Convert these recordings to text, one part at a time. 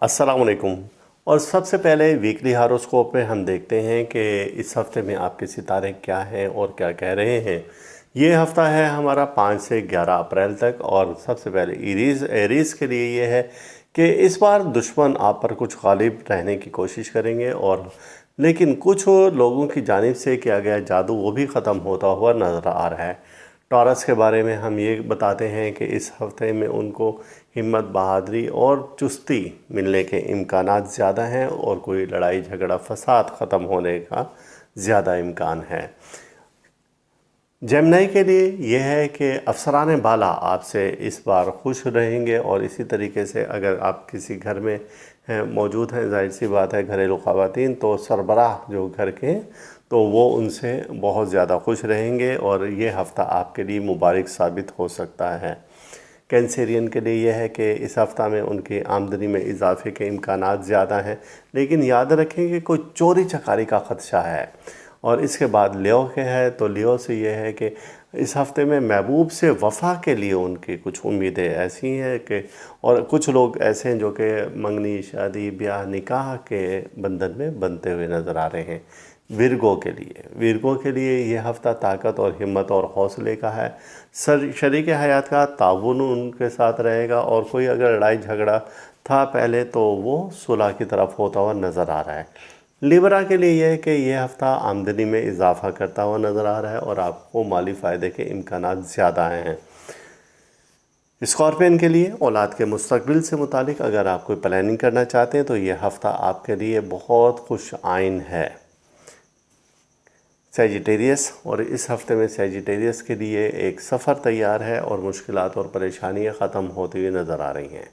अस्सलाम वालेकुम। और सबसे पहले वीकली हॉरोस्कोप में हम देखते हैं कि इस हफ्ते में आपके सितारे क्या हैं और क्या कह रहे हैं। ये हफ्ता है हमारा 5 से 11 अप्रैल तक। और सबसे पहले एरीज के लिए ये है कि इस बार दुश्मन आप पर कुछ गालिब रहने की कोशिश करेंगे, और लेकिन कुछ लोगों की जानिब से किया गया जादू वो भी ख़त्म होता हुआ नज़र आ रहा है। टॉरस के बारे में हम ये बताते हैं कि इस हफ्ते में उनको हिम्मत, बहादुरी और चुस्ती मिलने के इम्कानात ज़्यादा हैं, और कोई लड़ाई झगड़ा फसाद ख़त्म होने का ज़्यादा इम्कान है। जेमिनी के लिए यह है कि अफसरान बाला आपसे इस बार खुश रहेंगे, और इसी तरीके से अगर आप किसी घर में मौजूद हैं, जाहिर सी बात है घरेलू ख़वातीन, तो सरबराह जो घर के हैं तो वो उनसे बहुत ज़्यादा खुश रहेंगे, और ये हफ़्ता आपके लिए मुबारक साबित हो सकता है। कैंसेरियन के लिए यह है कि इस हफ़्ता में उनकी आमदनी में इजाफे के इम्कानात ज़्यादा हैं, लेकिन याद रखें कि कोई चोरी चकारी का ख़दशा है। और इसके बाद लियो के है, तो लियो से ये है कि इस हफ़्ते में महबूब से वफ़ा के लिए उनकी कुछ उम्मीदें ऐसी हैं कि, और कुछ लोग ऐसे हैं जो कि मंगनी, शादी, ब्याह, निकाह के बंधन में बनते हुए नज़र आ रहे हैं। विरगो के लिए ये हफ़्ता ताकत और हिम्मत और हौसले का है। शरीक हयात का ताउन उनके साथ रहेगा, और कोई अगर लड़ाई झगड़ा था पहले तो वो सुलह की तरफ होता हुआ नज़र आ रहा है। लिब्रा के लिए यह है कि यह हफ़्ता आमदनी में इजाफा करता हुआ नज़र आ रहा है, और आपको माली फ़ायदे के इम्कानात ज़्यादा हैं। स्कॉर्पियन के लिए औलाद के मुस्तकबिल से मुतालिक अगर आप कोई प्लानिंग करना चाहते हैं तो यह हफ़्ता आपके लिए बहुत खुश आइन है। सैजिटेरियस, और इस हफ़्ते में सैजिटेरियस के लिए एक सफ़र तैयार है, और मुश्किलात और परेशानियां ख़त्म होती हुई नज़र आ रही हैं।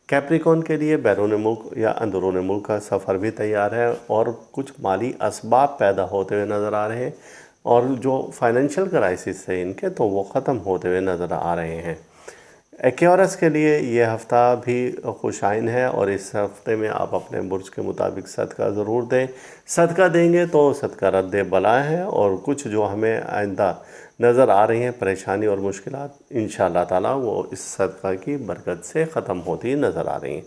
कैप्रिकॉन के लिए बैरून मुल्क या अंदरून मुल्क का सफ़र भी तैयार है, और कुछ माली असबाब पैदा होते हुए नज़र आ रहे हैं, और जो फाइनेंशियल क्राइसिस है इनके तो वो ख़त्म होते हुए नज़र आ रहे हैं। एक्योरस के लिए ये हफ़्ता भी खुशाइन है, और इस हफ़्ते में आप अपने बुर्ज के मुताबिक सदका ज़रूर दें। सदका देंगे तो सदका रद्द बला है, और कुछ जो हमें आइंदा नज़र आ रही हैं परेशानी और मुश्किलात, इंशाअल्लाह ताला वो इस सदका की बरकत से ख़त्म होती नज़र आ रही हैं।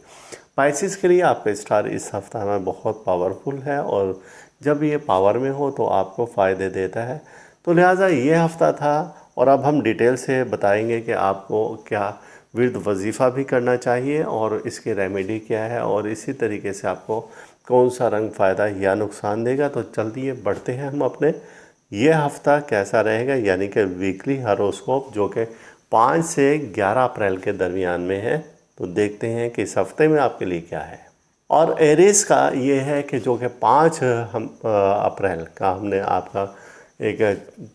पाइसिस के लिए आपका स्टार इस हफ़्ता में बहुत पावरफुल है, और जब ये पावर में हो तो आपको फ़ायदे देता है। तो लिहाजा ये हफ़्ता था, और अब हम डिटेल से बताएंगे कि आपको क्या विर्द वजीफ़ा भी करना चाहिए और इसके रेमेडी क्या है, और इसी तरीके से आपको कौन सा रंग फ़ायदा या नुकसान देगा। तो चलिए बढ़ते हैं हम अपने ये हफ़्ता कैसा रहेगा, यानी कि वीकली हॉरोस्कोप, जो कि 5 से 11 अप्रैल के दरमियान में है। तो देखते हैं कि इस हफ़्ते में आपके लिए क्या है। और एरीज का ये है कि जो कि 5 अप्रैल का हमने आपका एक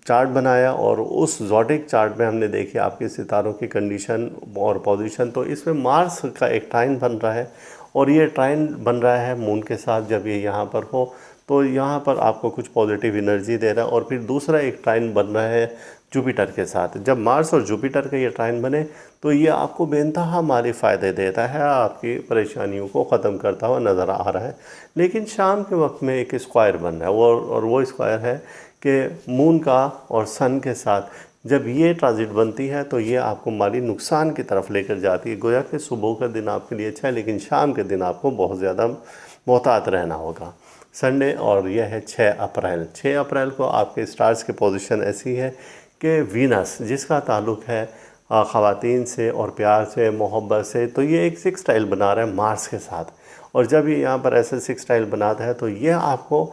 चार्ट बनाया, और उस ज़ोडिक चार्ट में हमने देखी आपके सितारों की कंडीशन और पोजीशन। तो इसमें मार्स का एक ट्राइन बन रहा है, और ये ट्राइन बन रहा है मून के साथ। जब ये यहाँ पर हो तो यहाँ पर आपको कुछ पॉजिटिव एनर्जी दे रहा है, और फिर दूसरा एक ट्राइन बन रहा है जुपिटर के साथ। जब मार्स और जुपिटर का ये ट्राइन बने तो ये आपको बेनतहा माली फ़ायदे देता है, आपकी परेशानियों को ख़त्म करता हुआ नज़र आ रहा है। लेकिन शाम के वक्त में एक स्क्वायर बन रहा है, वो स्क्वायर है कि मून का और सन के साथ जब ये ट्रांजिट बनती है तो ये आपको माली नुकसान की तरफ लेकर जाती है। गोया कि सुबह का दिन आपके लिए अच्छा है, लेकिन शाम के दिन आपको बहुत ज़्यादा मोहतात रहना होगा। संडे, और यह है 6 अप्रैल को आपके स्टार्स की पोजीशन ऐसी है कि वीनस, जिसका ताल्लुक़ है ख़वातीन से और प्यार से, मोहब्बत से, तो ये एक सिक्स स्टाइल बना रहा है मार्स के साथ। और जब ये यहाँ पर ऐसे सिक्स स्टाइल बनाता है तो ये आपको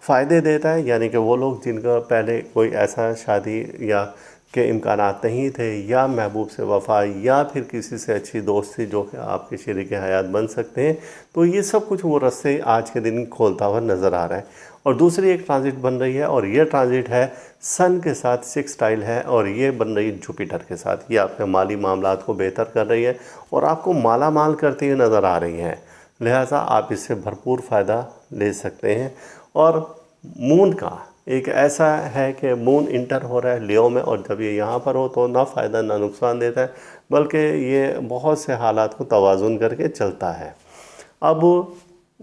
फ़ायदे देता है, यानी कि वो लोग जिनका पहले कोई ऐसा शादी या के इम्कानात नहीं थे, या महबूब से वफ़ा, या फिर किसी से अच्छी दोस्ती जो कि आपके शरीक हयात बन सकते हैं, तो ये सब कुछ वो रास्ते आज के दिन खोलता हुआ नज़र आ रहा है। और दूसरी एक ट्रांजिट बन रही है, और ये ट्रांजिट है सन के साथ सिक्स स्टाइल है, और ये बन रही है जुपिटर के साथ। ये आपके माली मामलात को बेहतर कर रही है, और आपको माला माल करती हुई नज़र आ रही है। लिहाजा आप इससे भरपूर फ़ायदा ले सकते हैं। और मून का एक ऐसा है कि मून इंटर हो रहा है लियो में, और जब ये यहाँ पर हो तो ना फ़ायदा ना नुकसान देता है, बल्कि ये बहुत से हालात को तवाज़ुन करके चलता है। अब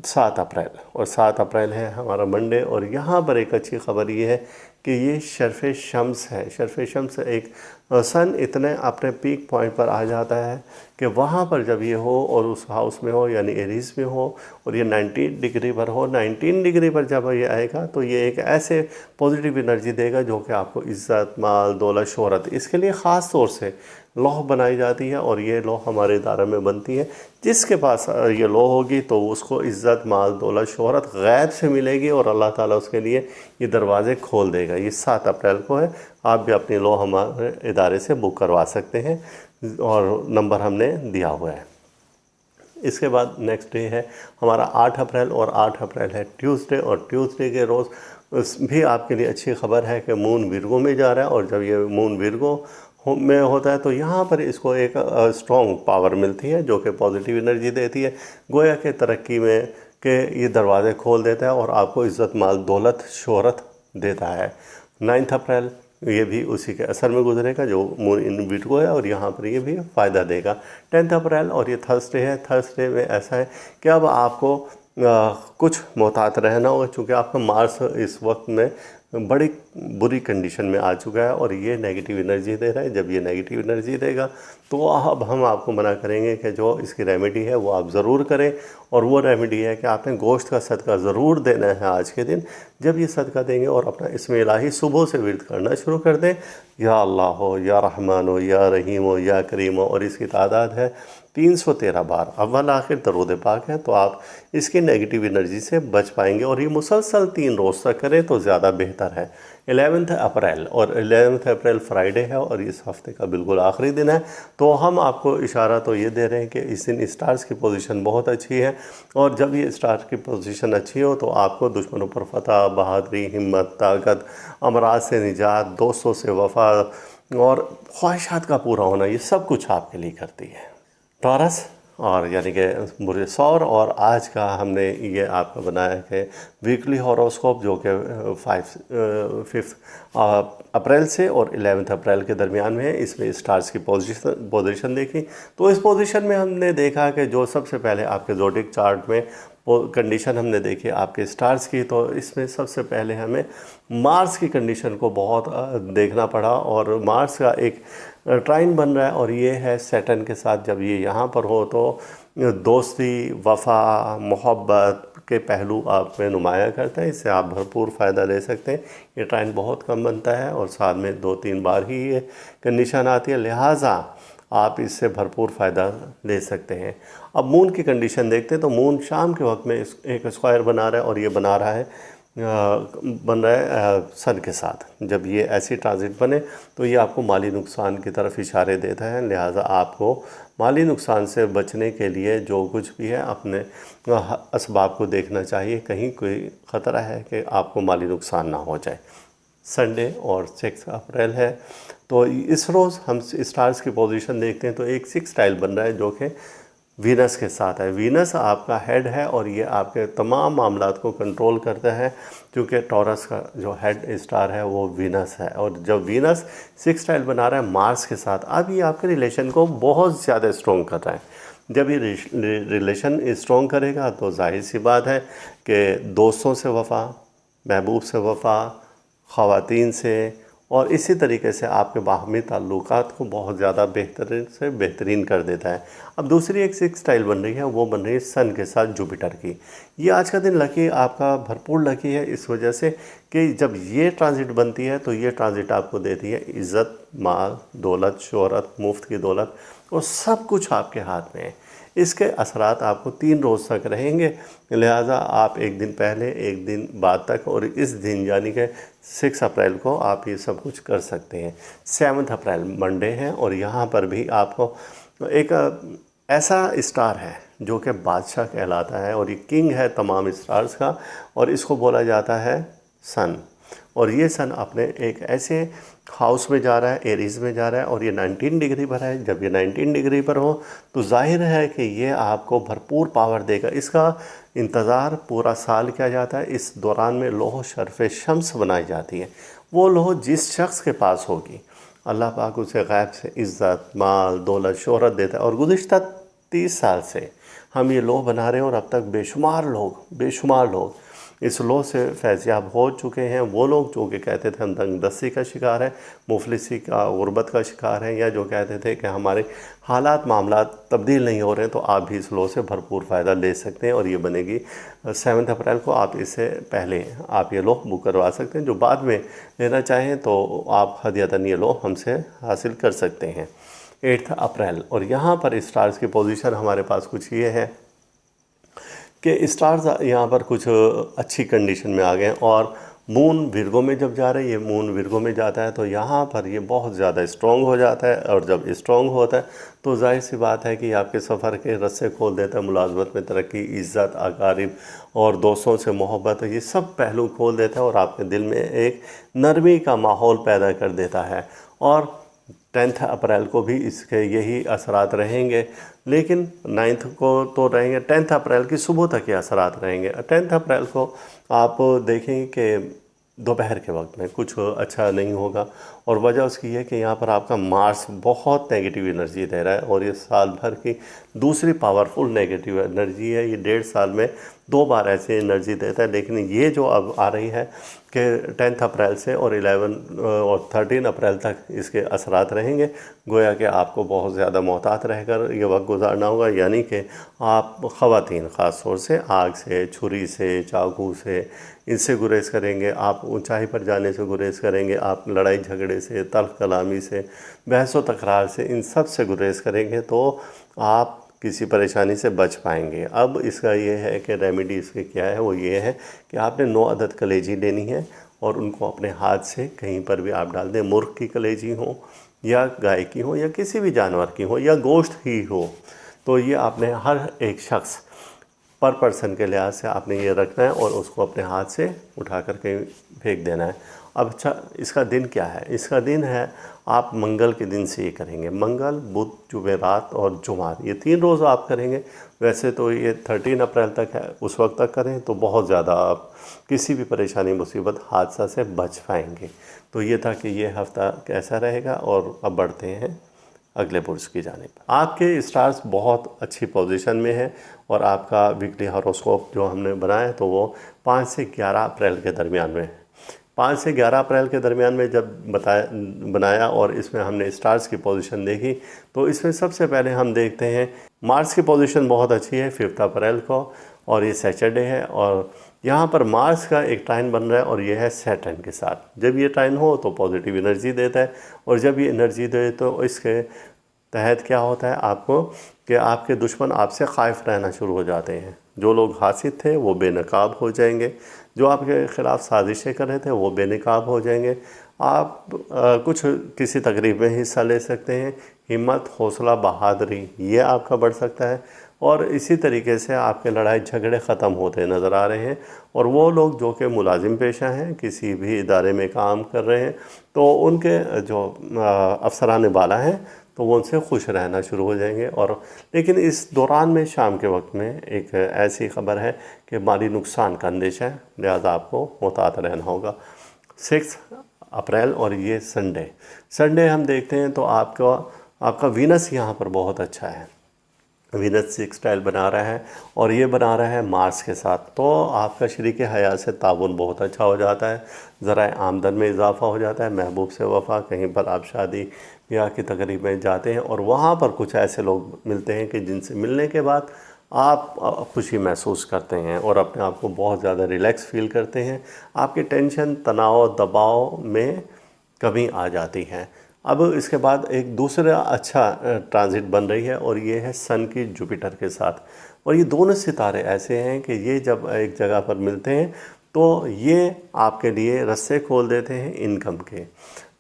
7 अप्रैल, और 7 अप्रैल है हमारा मंडे। और यहाँ पर एक अच्छी ख़बर ये है कि ये शर्फ़ शम्स है। शर्फ़ शम्स एक सन इतने अपने पीक पॉइंट पर आ जाता है कि वहाँ पर जब ये हो और उस हाउस में हो यानी एरीज़ में हो और ये 19 डिग्री पर हो, 19 डिग्री पर जब ये आएगा तो ये एक ऐसे पॉजिटिव एनर्जी देगा जो कि आपको इज़्ज़त, माल, दौलत, शोहरत, इसके लिए ख़ास तौर से लौह बनाई जाती है और ये लौह हमारे इदारे में बनती है। जिसके पास ये लौह होगी तो उसको इज़्ज़त, माल, दौलत, शोहरत गैब से मिलेगी और अल्लाह ताला उसके लिए ये दरवाज़े खोल देगा। ये 7 अप्रैल को है। आप भी अपनी लौह हमारे इदारे से बुक करवा सकते हैं और नंबर हमने दिया हुआ है। इसके बाद नेक्स्ट डे है हमारा 8 अप्रैल, और 8 अप्रैल है ट्यूसडे। और ट्यूसडे के रोज़ भी आपके लिए अच्छी खबर है कि मून विर्गो में जा रहा है, और जब ये मून विर्गो में होता है तो यहाँ पर इसको एक स्ट्रॉन्ग पावर मिलती है जो कि पॉजिटिव एनर्जी देती है, गोया के तरक्की में के ये दरवाज़े खोल देता है और आपको इज़्ज़त, माल, दौलत, शोहरत देता है। 9 अप्रैल ये भी उसी के असर में गुजरेगा जो मून इन विर्गो है, और यहाँ पर ये भी फ़ायदा देगा। 10 अप्रैल और ये थर्सडे है। थर्सडे में ऐसा है कि अब आपको कुछ मोहतात रहना होगा, चूँकि आपका मार्स इस वक्त में बड़ी बुरी कंडीशन में आ चुका है और ये नेगेटिव एनर्जी दे रहा है। जब ये नेगेटिव एनर्जी देगा तो अब हम आपको मना करेंगे कि जो इसकी रेमेडी है वो आप ज़रूर करें, और वो रेमेडी है कि आपने गोश्त का सदका ज़रूर देना है आज के दिन। जब ये सदका देंगे और अपना इसमें इलाही सुबह से विर्द करना शुरू कर दें, या अल्लाह हो, या रहमान हो, या रहीम हो, या करीम हो, और इसकी तादाद है 313 बार, अव्वल आखिर दरूद पाक है, तो आप इसकी नेगेटिव एनर्जी से बच पाएंगे। और ये मुसलसल 3 रोज़ तक करें तो ज़्यादा बेहतर है। 11 अप्रैल, और 11 अप्रैल फ्राइडे है और इस हफ्ते का बिल्कुल आखिरी दिन है। तो हम आपको इशारा तो ये दे रहे हैं कि इस दिन स्टार्स की पोजीशन बहुत अच्छी है, और जब ये स्टार की पोजीशन अच्छी हो तो आपको दुश्मनों पर फतह, बहादुरी, हिम्मत, ताकत, अमराज से निजात, दोस्तों से वफा और ख्वाहिशात का पूरा होना, ये सब कुछ आपके लिए करती है। टॉरस, और यानी कि बुरे सौर, और आज का हमने ये आपका बनाया है वीकली हॉरोस्कोप जो कि 5 अप्रैल से और 11 अप्रैल के दरमियान में है। इसमें स्टार्स की पोजीशन देखी तो इस पोजीशन में हमने देखा कि जो सबसे पहले आपके ज़ोडिक चार्ट में कंडीशन हमने देखी आपके स्टार्स की, तो इसमें सबसे पहले हमें मार्स की कंडीशन को बहुत देखना पड़ा, और मार्स का एक ट्राइन बन रहा है और ये है सैटर्न के साथ। जब ये यहाँ पर हो तो दोस्ती, वफ़ा, मोहब्बत के पहलू आप में नुमाया करते हैं, इससे आप भरपूर फ़ायदा ले सकते हैं। ये ट्राइन बहुत कम बनता है और साल में 2-3 बार ही ये कंडीशन आती है, लिहाजा आप इससे भरपूर फ़ायदा ले सकते हैं। अब मून की कंडीशन देखते हैं तो मून शाम के वक्त में एक स्क्वायर बना रहा है, और ये बना रहा है सन के साथ। जब ये ऐसी ट्रांजिट बने तो ये आपको माली नुकसान की तरफ इशारे देता है, लिहाजा आपको माली नुकसान से बचने के लिए जो कुछ भी है अपने असबाब को देखना चाहिए, कहीं कोई ख़तरा है कि आपको माली नुकसान ना हो जाए। संडे और 6 अप्रैल है, तो इस रोज़ हम स्टार्स की पोजीशन देखते हैं तो एक 6 टाइल बन रहा है जो कि वीनस के साथ है। वीनस आपका हेड है और ये आपके तमाम मामलात को कंट्रोल करता है, क्योंकि टॉरस का जो हेड स्टार है वो वीनस है, और जब वीनस 6 टाइल बना रहा है मार्स के साथ, अब ये आपके रिलेशन को बहुत ज़्यादा स्ट्रॉन्ग कर रहा है। जब ये रिलेशन स्ट्रॉन्ग करेगा तो जाहिर सी बात है कि दोस्तों से वफ़ा, महबूब से वफ़ा, ख़वातीन से, और इसी तरीके से आपके बाहमी ताल्लुकात को बहुत ज़्यादा बेहतरीन से बेहतरीन कर देता है। अब दूसरी एक 6 टाइल बन रही है, वो बन रही है सन के साथ जुपिटर की। ये आज का दिन लकी आपका भरपूर लकी है इस वजह से कि जब ये ट्रांजिट बनती है तो ये ट्रांजिट आपको देती है इज़्ज़त, माल, दौलत, शोहरत, मुफ्त की दौलत, और सब कुछ आपके हाथ में है। इसके असरात आपको 3 रोज़ तक रहेंगे, लिहाजा आप एक दिन पहले एक दिन बाद तक और इस दिन यानी कि 6 अप्रैल को आप ये सब कुछ कर सकते हैं। 7 अप्रैल मंडे है, और यहाँ पर भी आपको एक ऐसा स्टार है जो कि बादशाह कहलाता है और ये किंग है तमाम स्टार्स का, और इसको बोला जाता है सन। और ये सन अपने एक ऐसे हाउस में जा रहा है, एरीज़ में जा रहा है, और ये 19 डिग्री पर है। जब ये 19 डिग्री पर हो तो जाहिर है कि ये आपको भरपूर पावर देगा। इसका इंतज़ार पूरा साल किया जाता है। इस दौरान में लोह शर्फ़ शम्स बनाई जाती है। वो लोह जिस शख्स के पास होगी अल्लाह पाक उसे गैब से इज़्ज़त, माल, दौलत, शोहरत देता है। और गुज़िश्ता 30 साल से हम ये लौह बना रहे हैं और अब तक बेशुमार लोग इस लौह से फैज़याब हो चुके हैं। वो लोग जो कि कहते थे हम तंगदस्ती का शिकार है, मुफलिसी का, गुर्बत का शिकार है, या जो कहते थे कि हमारे हालात मामलात तब्दील नहीं हो रहे हैं, तो आप भी इस लौह से भरपूर फ़ायदा ले सकते हैं। और ये बनेगी 7 अप्रैल को। आप इससे पहले आप ये लौह बुक करवा सकते हैं। जो बाद में लेना चाहें तो आप हदियतन ये लौह हमसे हासिल कर सकते हैं। 8 अप्रैल, और यहाँ पर स्टार्स की पोजीशन हमारे पास कुछ ये है कि स्टार्स यहाँ पर कुछ अच्छी कंडीशन में आ गए हैं। और मून विर्गो में जब जा रही है, मून विर्गो में जाता है तो यहाँ पर ये बहुत ज़्यादा स्ट्रॉन्ग हो जाता है। और जब स्ट्रॉन्ग होता है तो जाहिर सी बात है कि आपके सफ़र के रस्से खोल देता है। मुलाजमत में तरक्की, इज़्ज़त, अकारिब और दोस्तों से मोहब्बत, ये सब पहलू खोल देता है और आपके दिल में एक नरमी का माहौल पैदा कर देता है। और 10 अप्रैल को भी इसके यही असरात रहेंगे, लेकिन 9 को तो रहेंगे, 10 अप्रैल की सुबह तक ये असरात रहेंगे। 10 अप्रैल को आप देखेंगे कि दोपहर के वक्त में कुछ अच्छा नहीं होगा। और वजह उसकी है कि यहाँ पर आपका मार्स बहुत नेगेटिव एनर्जी दे रहा है और ये साल भर की दूसरी पावरफुल नेगेटिव एनर्जी है। ये 1.5 साल में 2 बार ऐसी एनर्जी देता है। लेकिन ये जो अब आ रही है कि 10 अप्रैल से और 11 और 13 अप्रैल तक इसके असरात रहेंगे। गोया कि आपको बहुत ज़्यादा मोहतात रहकर ये वक्त गुजारना होगा। यानी कि आप ख़वातीन ख़ास तौर से आग से, छुरी से, चाकू से, इनसे गुरेज करेंगे। आप ऊंचाई पर जाने से गुरेज करेंगे। आप लड़ाई झगड़े से, तल्ख़ कलामी से, बहस व तकरार से, इन सब से गुरेज करेंगे तो आप किसी परेशानी से बच पाएंगे। अब इसका ये है कि रेमेडी इसकी क्या है, वो ये है कि आपने 9 अदद कलेजी लेनी है और उनको अपने हाथ से कहीं पर भी आप डाल दें। मुर्ग की कलेजी हो या गाय की हो या किसी भी जानवर की हो या गोश्त ही हो, तो ये आपने हर एक शख्स पर पर्सन के लिहाज से आपने ये रखना है और उसको अपने हाथ से उठा कर कहीं फेंक देना है। अब अच्छा, इसका दिन क्या है? इसका दिन है, आप मंगल के दिन से ये करेंगे। मंगल, बुध, जुमेरात और जुमात, ये 3 रोज़ आप करेंगे। वैसे तो ये 13 अप्रैल तक है, उस वक्त तक करें तो बहुत ज़्यादा आप किसी भी परेशानी, मुसीबत, हादसा से बच पाएंगे। तो ये था कि ये हफ़्ता कैसा रहेगा। और अब बढ़ते हैं अगले बुर्ज की जानिब। आपके स्टार्स बहुत अच्छी पोजीशन में है और आपका वीकली हॉरोस्कोप जो हमने बनाया तो वो 5 से 11 अप्रैल के दरमियान में है। 5 से 11 अप्रैल के दरमियान में जब बनाया और इसमें हमने स्टार्स की पोजीशन देखी, तो इसमें सबसे पहले हम देखते हैं मार्स की पोजीशन बहुत अच्छी है 5 अप्रैल को, और ये सैटरडे है। और यहाँ पर मार्स का एक टाइन बन रहा है और ये है सैटर्न के साथ। जब ये टाइन हो तो पॉजिटिव एनर्जी देता है, और जब ये एनर्जी दे तो इसके तहत क्या होता है आपको कि आपके दुश्मन आपसे ख़ाइफ रहना शुरू हो जाते हैं। जो लोग हासिद थे वो बेनकाब हो जाएंगे, जो आपके ख़िलाफ़ साजिशें कर रहे थे वो बेनकाब हो जाएंगे। आप कुछ किसी तकरीब में हिस्सा ले सकते हैं। हिम्मत, हौसला, बहादुरी ये आपका बढ़ सकता है। और इसी तरीके से आपके लड़ाई झगड़े ख़त्म होते नज़र आ रहे हैं। और वो लोग जो कि मुलाजिम पेशा हैं, किसी भी इदारे में काम कर रहे हैं, तो उनके जो अफसरान बाला हैं तो वो उनसे खुश रहना शुरू हो जाएंगे। और लेकिन इस दौरान में शाम के वक्त में एक ऐसी ख़बर है कि माली नुकसान का अंदेशा है, लिहाजा आपको मुहतात रहना होगा। 6 अप्रैल और ये संडे हम देखते हैं तो आपका वीनस यहाँ पर बहुत अच्छा है। वीनस सेक्सटाइल बना रहा है और ये बना रहा है मार्स के साथ, तो आपका शरीक हयात से ताउन बहुत अच्छा हो जाता है। ज़रा आमदन में इजाफ़ा हो जाता है। महबूब से वफ़ा, कहीं पर आप शादी ब्याह की तकरीब में जाते हैं और वहाँ पर कुछ ऐसे लोग मिलते हैं कि जिनसे मिलने के बाद आप खुशी महसूस करते हैं और अपने आप को बहुत ज़्यादा रिलैक्स फील करते हैं। आपकी टेंशन, तनाव, दबाव में कमी आ जाती है। अब इसके बाद एक दूसरा अच्छा ट्रांजिट बन रही है और ये है सन की जुपिटर के साथ। और ये दोनों सितारे ऐसे हैं कि ये जब एक जगह पर मिलते हैं तो ये आपके लिए रस्से खोल देते हैं इनकम के।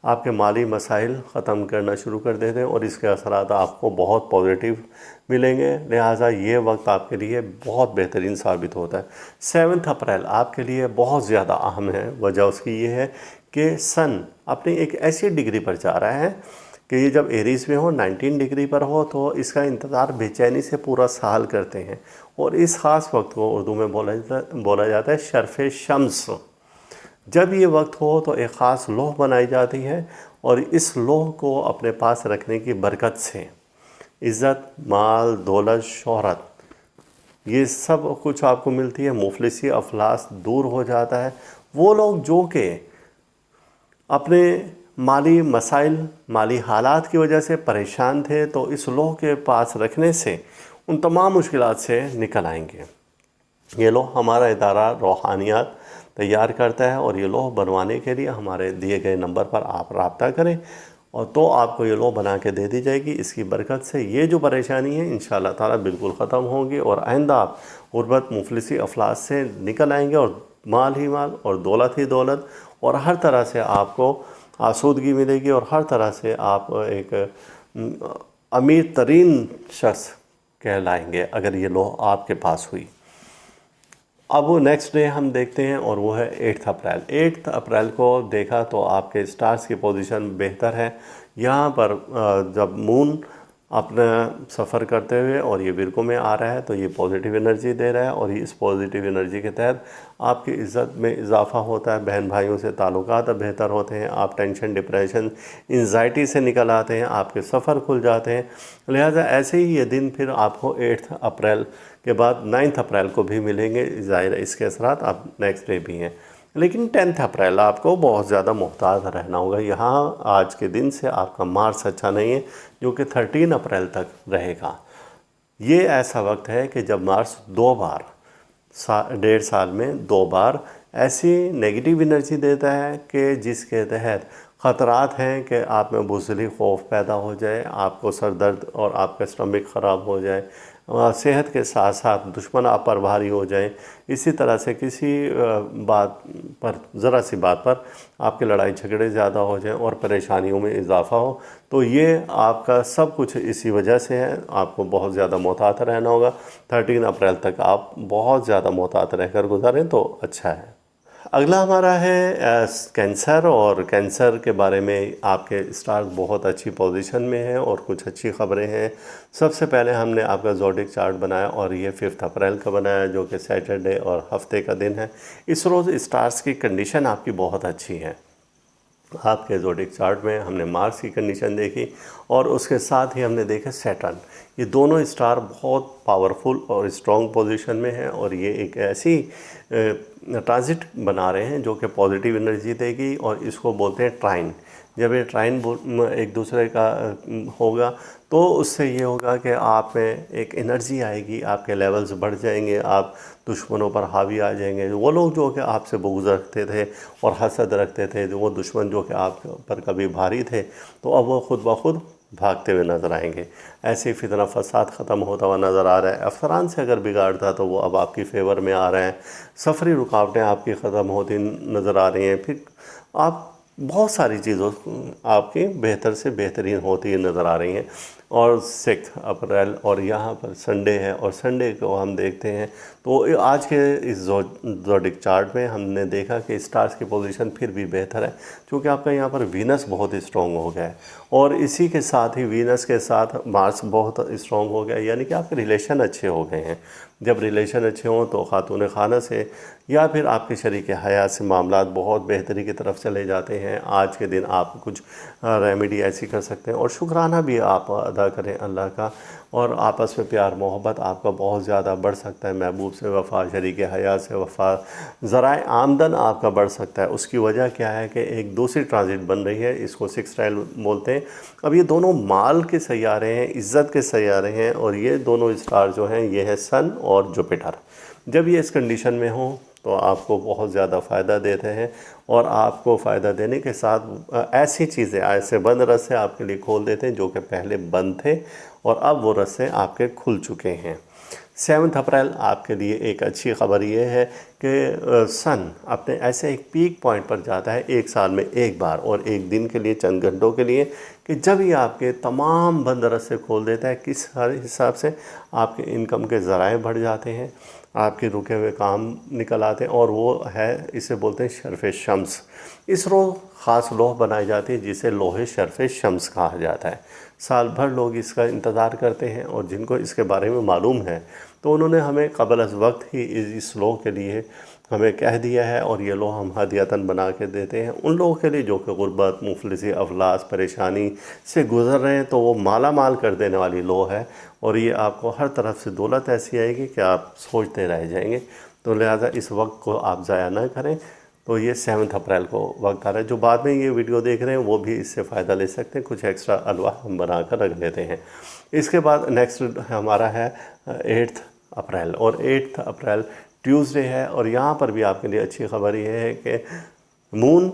आपके माली मसाइल ख़त्म करना शुरू कर देते हैं और इसके असरात आपको बहुत पॉजिटिव मिलेंगे। लिहाजा ये वक्त आपके लिए बहुत बेहतरीन साबित होता है। 7 अप्रैल आपके लिए बहुत ज़्यादा अहम है। वजह उसकी ये है कि सन अपनी एक ऐसी डिग्री पर जा रहा है कि ये जब एरीज़ में हो, 19 डिग्री पर हो, तो इसका इंतज़ार बेचैनी से पूरा साल करते हैं। और इस ख़ास वक्त को उर्दू में बोला जाता है शर्फ़ शम्स। जब ये वक्त हो तो एक ख़ास लौह बनाई जाती है और इस लौह को अपने पास रखने की बरकत से इज़्ज़त, माल, दौलत, शोहरत ये सब कुछ आपको मिलती है। मुफलिसी अफलास दूर हो जाता है। वो लोग जो कि अपने माली मसाइल, माली हालात की वजह से परेशान थे, तो इस लौह के पास रखने से उन तमाम मुश्किलात से निकल आएंगे। ये लौह हमारा इदारा रूहानियात तैयार करता है, और ये लौह बनवाने के लिए हमारे दिए गए नंबर पर आप रब्ता करें, और तो आपको ये लौह बना के दे दी जाएगी। इसकी बरकत से ये जो परेशानी है इंशाअल्लाह ताला बिल्कुल ख़त्म होगी, और आइंदा आप गुर्बत मुफलिसी अफलास से निकल आएंगे, और माल ही माल और दौलत ही दौलत, और हर तरह से आपको आसूदगी मिलेगी, और हर तरह से आप एक अमीर तरीन शख्स कहलाएंगे अगर ये लौह आपके पास हुई। अब वो नेक्स्ट डे हम देखते हैं, और वो है 8 अप्रैल। 8 अप्रैल को देखा तो आपके स्टार्स की पोजीशन बेहतर है। यहाँ पर जब मून अपना सफ़र करते हुए और ये विरगो में आ रहा है, तो ये पॉजिटिव एनर्जी दे रहा है, और इस पॉजिटिव एनर्जी के तहत आपकी इज़्ज़त में इजाफ़ा होता है, बहन भाइयों से ताल्लुकात बेहतर होते हैं, आप टेंशन, डिप्रेशन, एंजाइटी से निकल आते हैं, आपके सफ़र खुल जाते हैं। लिहाजा ऐसे ही ये दिन फिर आपको 8 अप्रैल के बाद 9 अप्रैल को भी मिलेंगे। ज़ाहिर है इसके असरात आप नेक्स्ट डे भी हैं, लेकिन 10 अप्रैल आपको बहुत ज़्यादा मुहतात रहना होगा। यहाँ आज के दिन से आपका मार्च अच्छा नहीं है, जो कि 13 अप्रैल तक रहेगा। ये ऐसा वक्त है कि जब मार्च 2 बार 1.5 साल में 2 बार ऐसी नेगेटिव एनर्जी देता है कि जिसके तहत ख़तरात हैं कि आप में बुज़दिली, खौफ पैदा हो जाए, आपको सर दर्द और आपका स्टमक ख़राब हो जाए, सेहत के साथ साथ दुश्मन आप पर भारी हो जाए। इसी तरह से किसी बात पर, ज़रा सी बात पर आपके लड़ाई झगड़े ज़्यादा हो जाएं और परेशानियों में इजाफ़ा हो, तो ये आपका सब कुछ इसी वजह से है। आपको बहुत ज़्यादा मोहतात रहना होगा। 13 अप्रैल तक आप बहुत ज़्यादा मोहतात रहकर गुजारें तो अच्छा है। अगला हमारा है कैंसर, और कैंसर के बारे में आपके स्टार बहुत अच्छी पोजीशन में है और कुछ अच्छी ख़बरें हैं। सबसे पहले हमने आपका ज़ोडिक चार्ट बनाया, और ये 5 अप्रैल का बनाया, जो कि सैटरडे और हफ्ते का दिन है। इस रोज़ स्टार्स की कंडीशन आपकी बहुत अच्छी है। आपके ज़ोडिक चार्ट में हमने मार्स की कंडीशन देखी, और उसके साथ ही हमने देखा सैटर्न। ये दोनों स्टार बहुत पावरफुल और स्ट्रॉन्ग पोजीशन में हैं, और ये एक ऐसी ट्रांजिट बना रहे हैं जो कि पॉजिटिव एनर्जी देगी, और इसको बोलते हैं ट्राइन। जब ये ट्राइन एक दूसरे का होगा, तो उससे ये होगा कि आप में एक एनर्जी आएगी, आपके लेवल्स बढ़ जाएंगे, आप दुश्मनों पर हावी आ जाएंगे। वो लोग जो कि आपसे बुग़्ज़ रखते थे और हसद रखते थे, जो वो दुश्मन जो कि आप पर कभी भारी थे, तो अब वो ख़ुद ब खुद भागते हुए नज़र आएंगे। ऐसे ही फितना फसाद ख़त्म होता हुआ नज़र आ रहा है। अफसरान से अगर बिगाड़ था तो वो अब आपकी फेवर में आ रहे हैं। सफरी रुकावटें आपकी ख़त्म होती नज़र आ रही हैं। फिर आप बहुत सारी चीज़ों आपकी बेहतर से बेहतरीन होती नज़र आ रही हैं। और 6 अप्रैल और यहाँ पर संडे है, और संडे को हम देखते हैं तो आज के इस ज़ोडिक चार्ट में हमने देखा कि स्टार्स की पोजीशन फिर भी बेहतर है, क्योंकि आपका यहाँ पर वीनस बहुत स्ट्रॉन्ग हो गया है, और इसी के साथ ही वीनस के साथ मार्स बहुत स्ट्रॉन्ग हो गया, यानी कि आपके रिलेशन अच्छे हो गए हैं। जब रिलेशन अच्छे हों तो खातून खाना से या फिर आपके शरीक हयात से मामलात बहुत बेहतरी की तरफ चले जाते हैं। आज के दिन आप कुछ रेमेडी ऐसी कर सकते हैं, और शुक्राना भी आप अदा करें अल्लाह का, और आपस में प्यार मोहब्बत आपका बहुत ज़्यादा बढ़ सकता है। महबूब से वफ़ा, शरीक हयात से वफ़ा, ज़राए आमदन आपका बढ़ सकता है। उसकी वजह क्या है कि एक दूसरी ट्रांजिट बन रही है, इसको 6 ट्रायल बोलते हैं। अब ये दोनों माल के सैयारे हैं, इज़्ज़त के सैयारे हैं, और ये दोनों स्टार जो हैं ये है सन और जुपिटर। जब ये इस कंडीशन में हों तो आपको बहुत ज़्यादा फ़ायदा देते हैं, और आपको फ़ायदा देने के साथ ऐसी चीज़ें, ऐसे बंद रस्ते आपके लिए खोल देते हैं जो कि पहले बंद थे, और अब वो रस्ते आपके खुल चुके हैं। 7 अप्रैल आपके लिए एक अच्छी ख़बर ये है कि सन अपने ऐसे एक पीक पॉइंट पर जाता है, एक साल में एक बार और एक दिन के लिए, चंद घंटों के लिए, कि जब ये आपके तमाम बंद रस्ते खोल देता है। किस हर हिसाब से आपके इनकम के ज़राए बढ़ जाते हैं, आपके रुके हुए काम निकल आते हैं, और वो है, इसे बोलते हैं शर्फ़ शम्स। इस रोज़ ख़ास लौह बनाई जाती है जिसे लोहे शर्फ़ शम्स कहा जाता है। साल भर लोग इसका इंतज़ार करते हैं, और जिनको इसके बारे में मालूम है तो उन्होंने हमें क़बल अज़ वक्त ही इस लॉ के लिए हमें कह दिया है, और ये लॉ हम हदियतन बना के देते हैं उन लोगों के लिए जो कि गुर्बत, मुफलिसी, अफलास, परेशानी से गुज़र रहे हैं। तो वो माला माल कर देने वाली लॉ है, और ये आपको हर तरफ से दौलत ऐसी आएगी कि आप सोचते रह जाएंगे। तो लिहाजा इस वक्त को आप ज़ाया ना करें। तो ये 7 अप्रैल को वक्त आ रहा है। जो बाद में ये वीडियो देख रहे हैं वो भी इससे फ़ायदा ले सकते हैं, कुछ एक्स्ट्रा अलवा हम बना कर रख लेते हैं। इसके बाद नेक्स्ट हमारा है 8 अप्रैल, और 8 अप्रैल ट्यूसडे है। और यहाँ पर भी आपके लिए अच्छी खबर ये है कि मून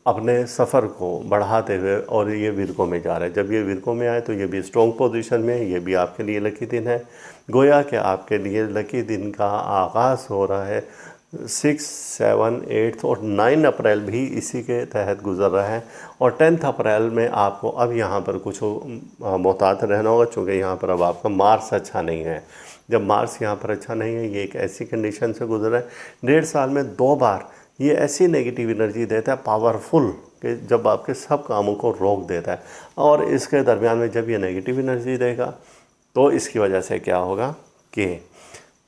अपने सफ़र को बढ़ाते हुए, और ये विरको में जा रहा है। जब ये विरको में आए तो ये भी स्ट्रॉन्ग पोजीशन में है, ये भी आपके लिए लकी दिन है। गोया कि आपके लिए लकी दिन का आगाज़ हो रहा है 6, 7, 8 और 9 अप्रैल भी इसी के तहत गुज़र रहा है। और 10 अप्रैल में आपको अब यहाँ पर कुछ मोहतात रहना होगा, चूँकि यहाँ पर अब आपका मार्स अच्छा नहीं है। जब मार्स यहाँ पर अच्छा नहीं है, ये एक ऐसी कंडीशन से गुजरा है 1.5 साल में 2 बार ये ऐसी नेगेटिव एनर्जी देता है पावरफुल, कि जब आपके सब कामों को रोक देता है। और इसके दरमियान में जब ये नेगेटिव एनर्जी देगा तो इसकी वजह से क्या होगा कि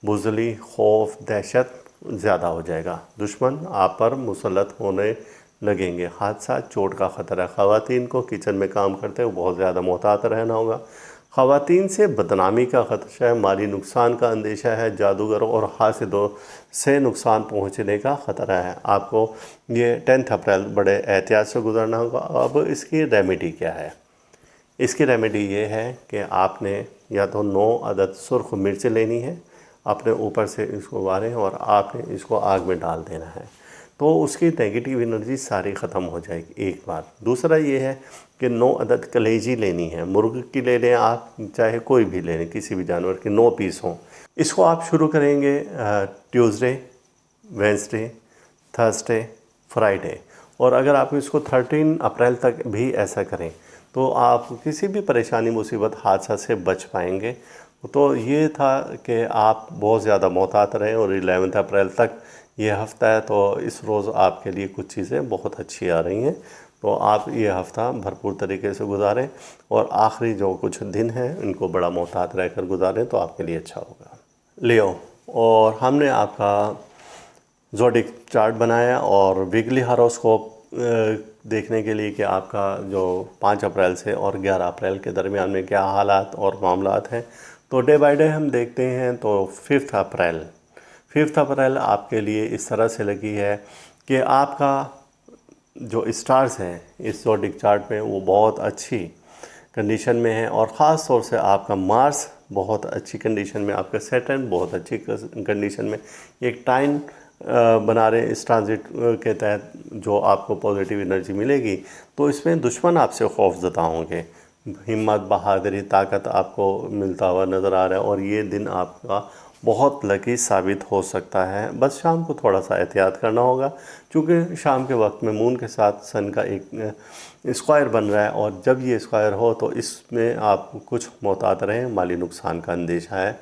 बुज़ली, खौफ, दहशत ज़्यादा हो जाएगा, दुश्मन आप पर मुसल्लत होने लगेंगे, हादसा, चोट का ख़तरा। ख़वातीन को किचन में काम करते हुए बहुत ज़्यादा मोहतात रहना होगा। ख़वातीन से बदनामी का ख़दशा है, माली नुकसान का अंदेशा है, जादूगरों और हासिदों से नुकसान पहुंचने का ख़तरा है। आपको ये 10 अप्रैल बड़े एहतियात से गुजरना होगा। अब इसकी रेमेडी क्या है? इसकी रेमेडी ये है कि आपने या तो 9 अदद सुर्ख मिर्च लेनी है, अपने ऊपर से इसको उबारें और आपने इसको आग में डाल देना है, तो उसकी नेगेटिव एनर्जी सारी ख़त्म हो जाएगी एक बार। दूसरा ये है कि 9 अदद कलेजी लेनी है, मुर्ग की ले लें आप, चाहे कोई भी ले लें, किसी भी जानवर की 9 पीस हों। इसको आप शुरू करेंगे ट्यूसडे, वेंसडे, थर्सडे, फ्राइडे, और अगर आप इसको 13 अप्रैल तक भी ऐसा करें तो आप किसी भी परेशानी, मुसीबत, हादसा से बच पाएंगे। तो ये था कि आप बहुत ज़्यादा मोहतात रहें, और 11 अप्रैल तक ये हफ़्ता है, तो इस रोज़ आपके लिए कुछ चीज़ें बहुत अच्छी आ रही हैं। तो आप ये हफ़्ता भरपूर तरीके से गुजारें, और आखिरी जो कुछ दिन हैं इनको बड़ा मोहतात रहकर गुजारें, तो आपके लिए अच्छा होगा। लियो, और हमने आपका ज़ोडिक चार्ट बनाया और वीकली हॉरोस्कोप देखने के लिए कि आपका जो 5 अप्रैल से और 11 अप्रैल के दरमियान में क्या हालात और मामलात हैं। तो डे बाय डे हम देखते हैं। तो 5th अप्रैल आपके लिए इस तरह से लगी है कि आपका जो स्टार्स हैं इस ज़ोडिक चार्ट में वो बहुत अच्छी कंडीशन में है, और ख़ास तौर से आपका मार्स बहुत अच्छी कंडीशन में, आपका सैटर्न बहुत अच्छी कंडीशन में। एक टाइम बना रहे इस ट्रांजिट के तहत जो आपको पॉजिटिव एनर्जी मिलेगी, तो इसमें दुश्मन आपसे खौफ ज़दा होंगे, हिम्मत, बहादुरी, ताकत आपको मिलता हुआ नज़र आ रहा है, और ये दिन आपका बहुत लकी साबित हो सकता है। बस शाम को थोड़ा सा एहतियात करना होगा, क्योंकि शाम के वक्त में मून के साथ सन का एक स्क्वायर बन रहा है, और जब ये स्क्वायर हो तो इसमें आप कुछ मोहतात रहें, माली नुकसान का अंदेशा है।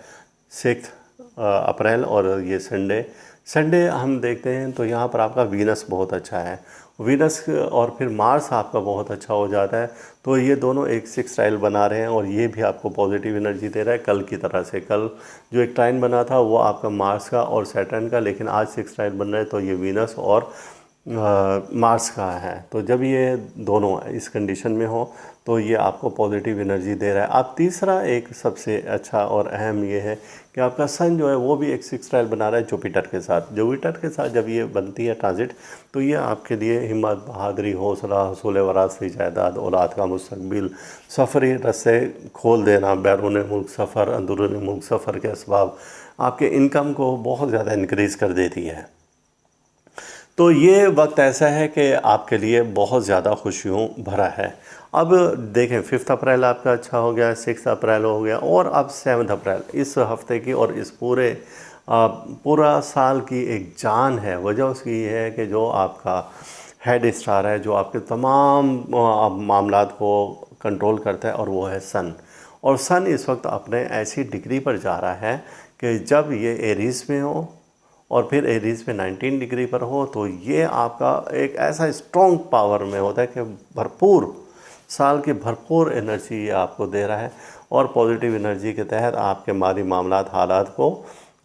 6 अप्रैल और ये संडे हम देखते हैं तो यहाँ पर आपका वीनस बहुत अच्छा है, वीनस और फिर मार्स आपका बहुत अच्छा हो जाता है। तो ये दोनों एक 6 टाइल बना रहे हैं, और ये भी आपको पॉजिटिव एनर्जी दे रहा है कल की तरह से। कल जो एक टाइल बना था वो आपका मार्स का और सैटर्न का, लेकिन आज 6 टाइल बन रहा है तो ये वीनस और मार्स का है। तो जब ये दोनों इस कंडीशन में हो तो ये आपको पॉजिटिव एनर्जी दे रहा है। अब तीसरा एक सबसे अच्छा और अहम ये है कि आपका सन जो है वो भी एक 6 टाइल बना रहा है जुपिटर के साथ। जुपिटर के साथ जब ये बनती है ट्रांजिट, तो ये आपके लिए हिम्मत, बहादुरी, हौसला, हसूल वरासती जायदाद, औलाद का मुस्तकबिल, सफ़री रस्ते खोल देना, बैरून मुल्क सफ़र, अंदरून मुल्क सफ़र के असबाब आपके इनकम को बहुत ज़्यादा इनक्रीज़ कर देती है। तो ये वक्त ऐसा है कि आपके लिए बहुत ज़्यादा खुशियों भरा है। अब देखें 5 अप्रैल आपका अच्छा हो गया, 6 अप्रैल हो गया, और अब 7 अप्रैल इस हफ़्ते की और इस पूरा साल की एक जान है। वजह उसकी ये है कि जो आपका हेड स्टार है, जो आपके तमाम मामलात को कंट्रोल करता है, और वो है सन। और सन इस वक्त अपने ऐसी डिग्री पर जा रहा है कि जब ये एरीज़ में हो और फिर एरीज़ में 19 डिग्री पर हो, तो ये आपका एक ऐसा स्ट्रॉन्ग पावर में होता है कि भरपूर साल की भरपूर एनर्जी ये आपको दे रहा है और पॉजिटिव एनर्जी के तहत आपके माली मामलात हालात को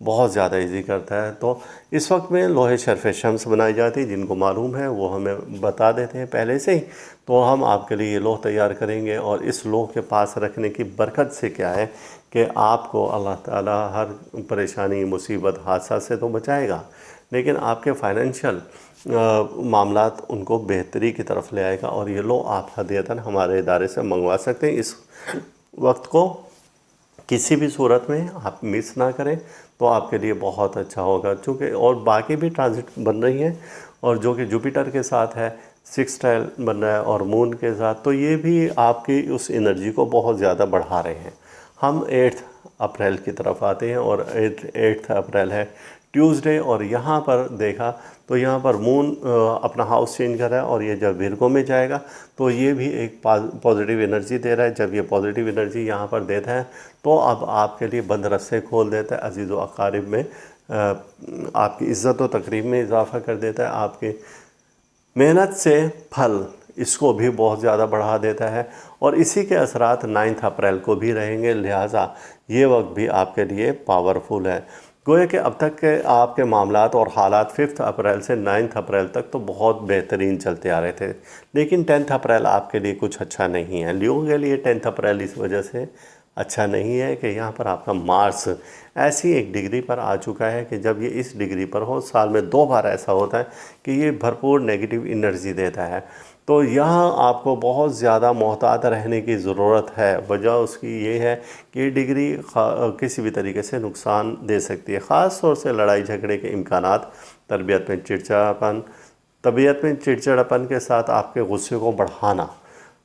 बहुत ज़्यादा इजी करता है। तो इस वक्त में लोहे शर्फ़ शम्स बनाई जाती है, जिनको मालूम है वो हमें बता देते हैं पहले से ही। तो हम आपके लिए ये लोह तैयार करेंगे और इस लोह के पास रखने की बरकत से क्या है कि आपको अल्लाह ताला हर परेशानी, मुसीबत, हादसा से तो बचाएगा, लेकिन आपके फाइनेंशियल मामलात उनको बेहतरी की तरफ ले आएगा। और ये लोह आप हदियतन हमारे इदारे से मंगवा सकते हैं। इस वक्त को किसी भी सूरत में आप मिस ना करें तो आपके लिए बहुत अच्छा होगा। चूँकि और बाकी भी ट्रांजिट बन रही हैं और जो कि जुपिटर के साथ है, सिक्सटाइल बन रहा है और मून के साथ, तो ये भी आपकी उस एनर्जी को बहुत ज़्यादा बढ़ा रहे हैं। हम 8 अप्रैल की तरफ आते हैं और 8 अप्रैल है ट्यूसडे, और यहाँ पर देखा तो यहाँ पर मून अपना हाउस चेंज कर रहा है और ये जब विर्गो में जाएगा तो ये भी एक पॉजिटिव एनर्जी दे रहा है। जब ये पॉजिटिव एनर्जी यहाँ पर देता है तो अब आपके लिए बंद रस्से खोल देता है, अजीज़ व अकारिब में आपकी इज़्ज़त व तकरीम में इजाफ़ा कर देता है, आपकी मेहनत से फल इसको भी बहुत ज़्यादा बढ़ा देता है। और इसी के असरात 9 अप्रैल को भी रहेंगे, लिहाजा ये वक्त भी आपके लिए पावरफुल है। गोया कि अब तक के आपके मामलात और हालात 5 अप्रैल से 9 अप्रैल तक तो बहुत बेहतरीन चलते आ रहे थे, लेकिन 10 अप्रैल आपके लिए कुछ अच्छा नहीं है। लियो के लिए 10 अप्रैल इस वजह से अच्छा नहीं है कि यहाँ पर आपका मार्स ऐसी एक डिग्री पर आ चुका है कि जब ये इस डिग्री पर हो, साल में 2 बार ऐसा होता है कि ये भरपूर नेगेटिव एनर्जी देता है। तो यहाँ आपको बहुत ज़्यादा मोहतात रहने की ज़रूरत है। वजह उसकी ये है कि ये डिग्री किसी भी तरीके से नुकसान दे सकती है, ख़ास तौर से लड़ाई झगड़े के इम्कानात, तबीयत में चिड़चिड़ापन के साथ आपके गुस्से को बढ़ाना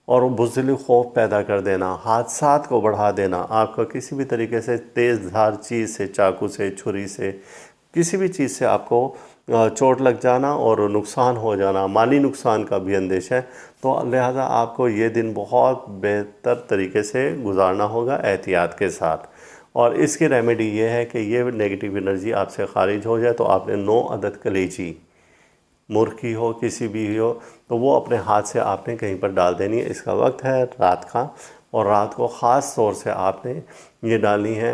और बुज़दिली खौफ पैदा कर देना, हादसात को बढ़ा देना, आपका किसी भी तरीके से तेज़ धार चीज़ से, चाकू से, छुरी से, किसी भी चीज़ से आपको चोट लग जाना और नुकसान हो जाना, माली नुकसान का भी अंदेशा है। तो लिहाजा आपको ये दिन बहुत बेहतर तरीके से गुजारना होगा एहतियात के साथ। और इसकी रेमेडी ये है कि ये नेगेटिव एनर्जी आपसे ख़ारिज हो जाए तो आपने 9 अदद कलेजी, मुर्गी हो, किसी भी हो, तो वो अपने हाथ से आपने कहीं पर डाल देनी है। इसका वक्त है रात का, और रात को ख़ास तौर से आपने ये डालनी है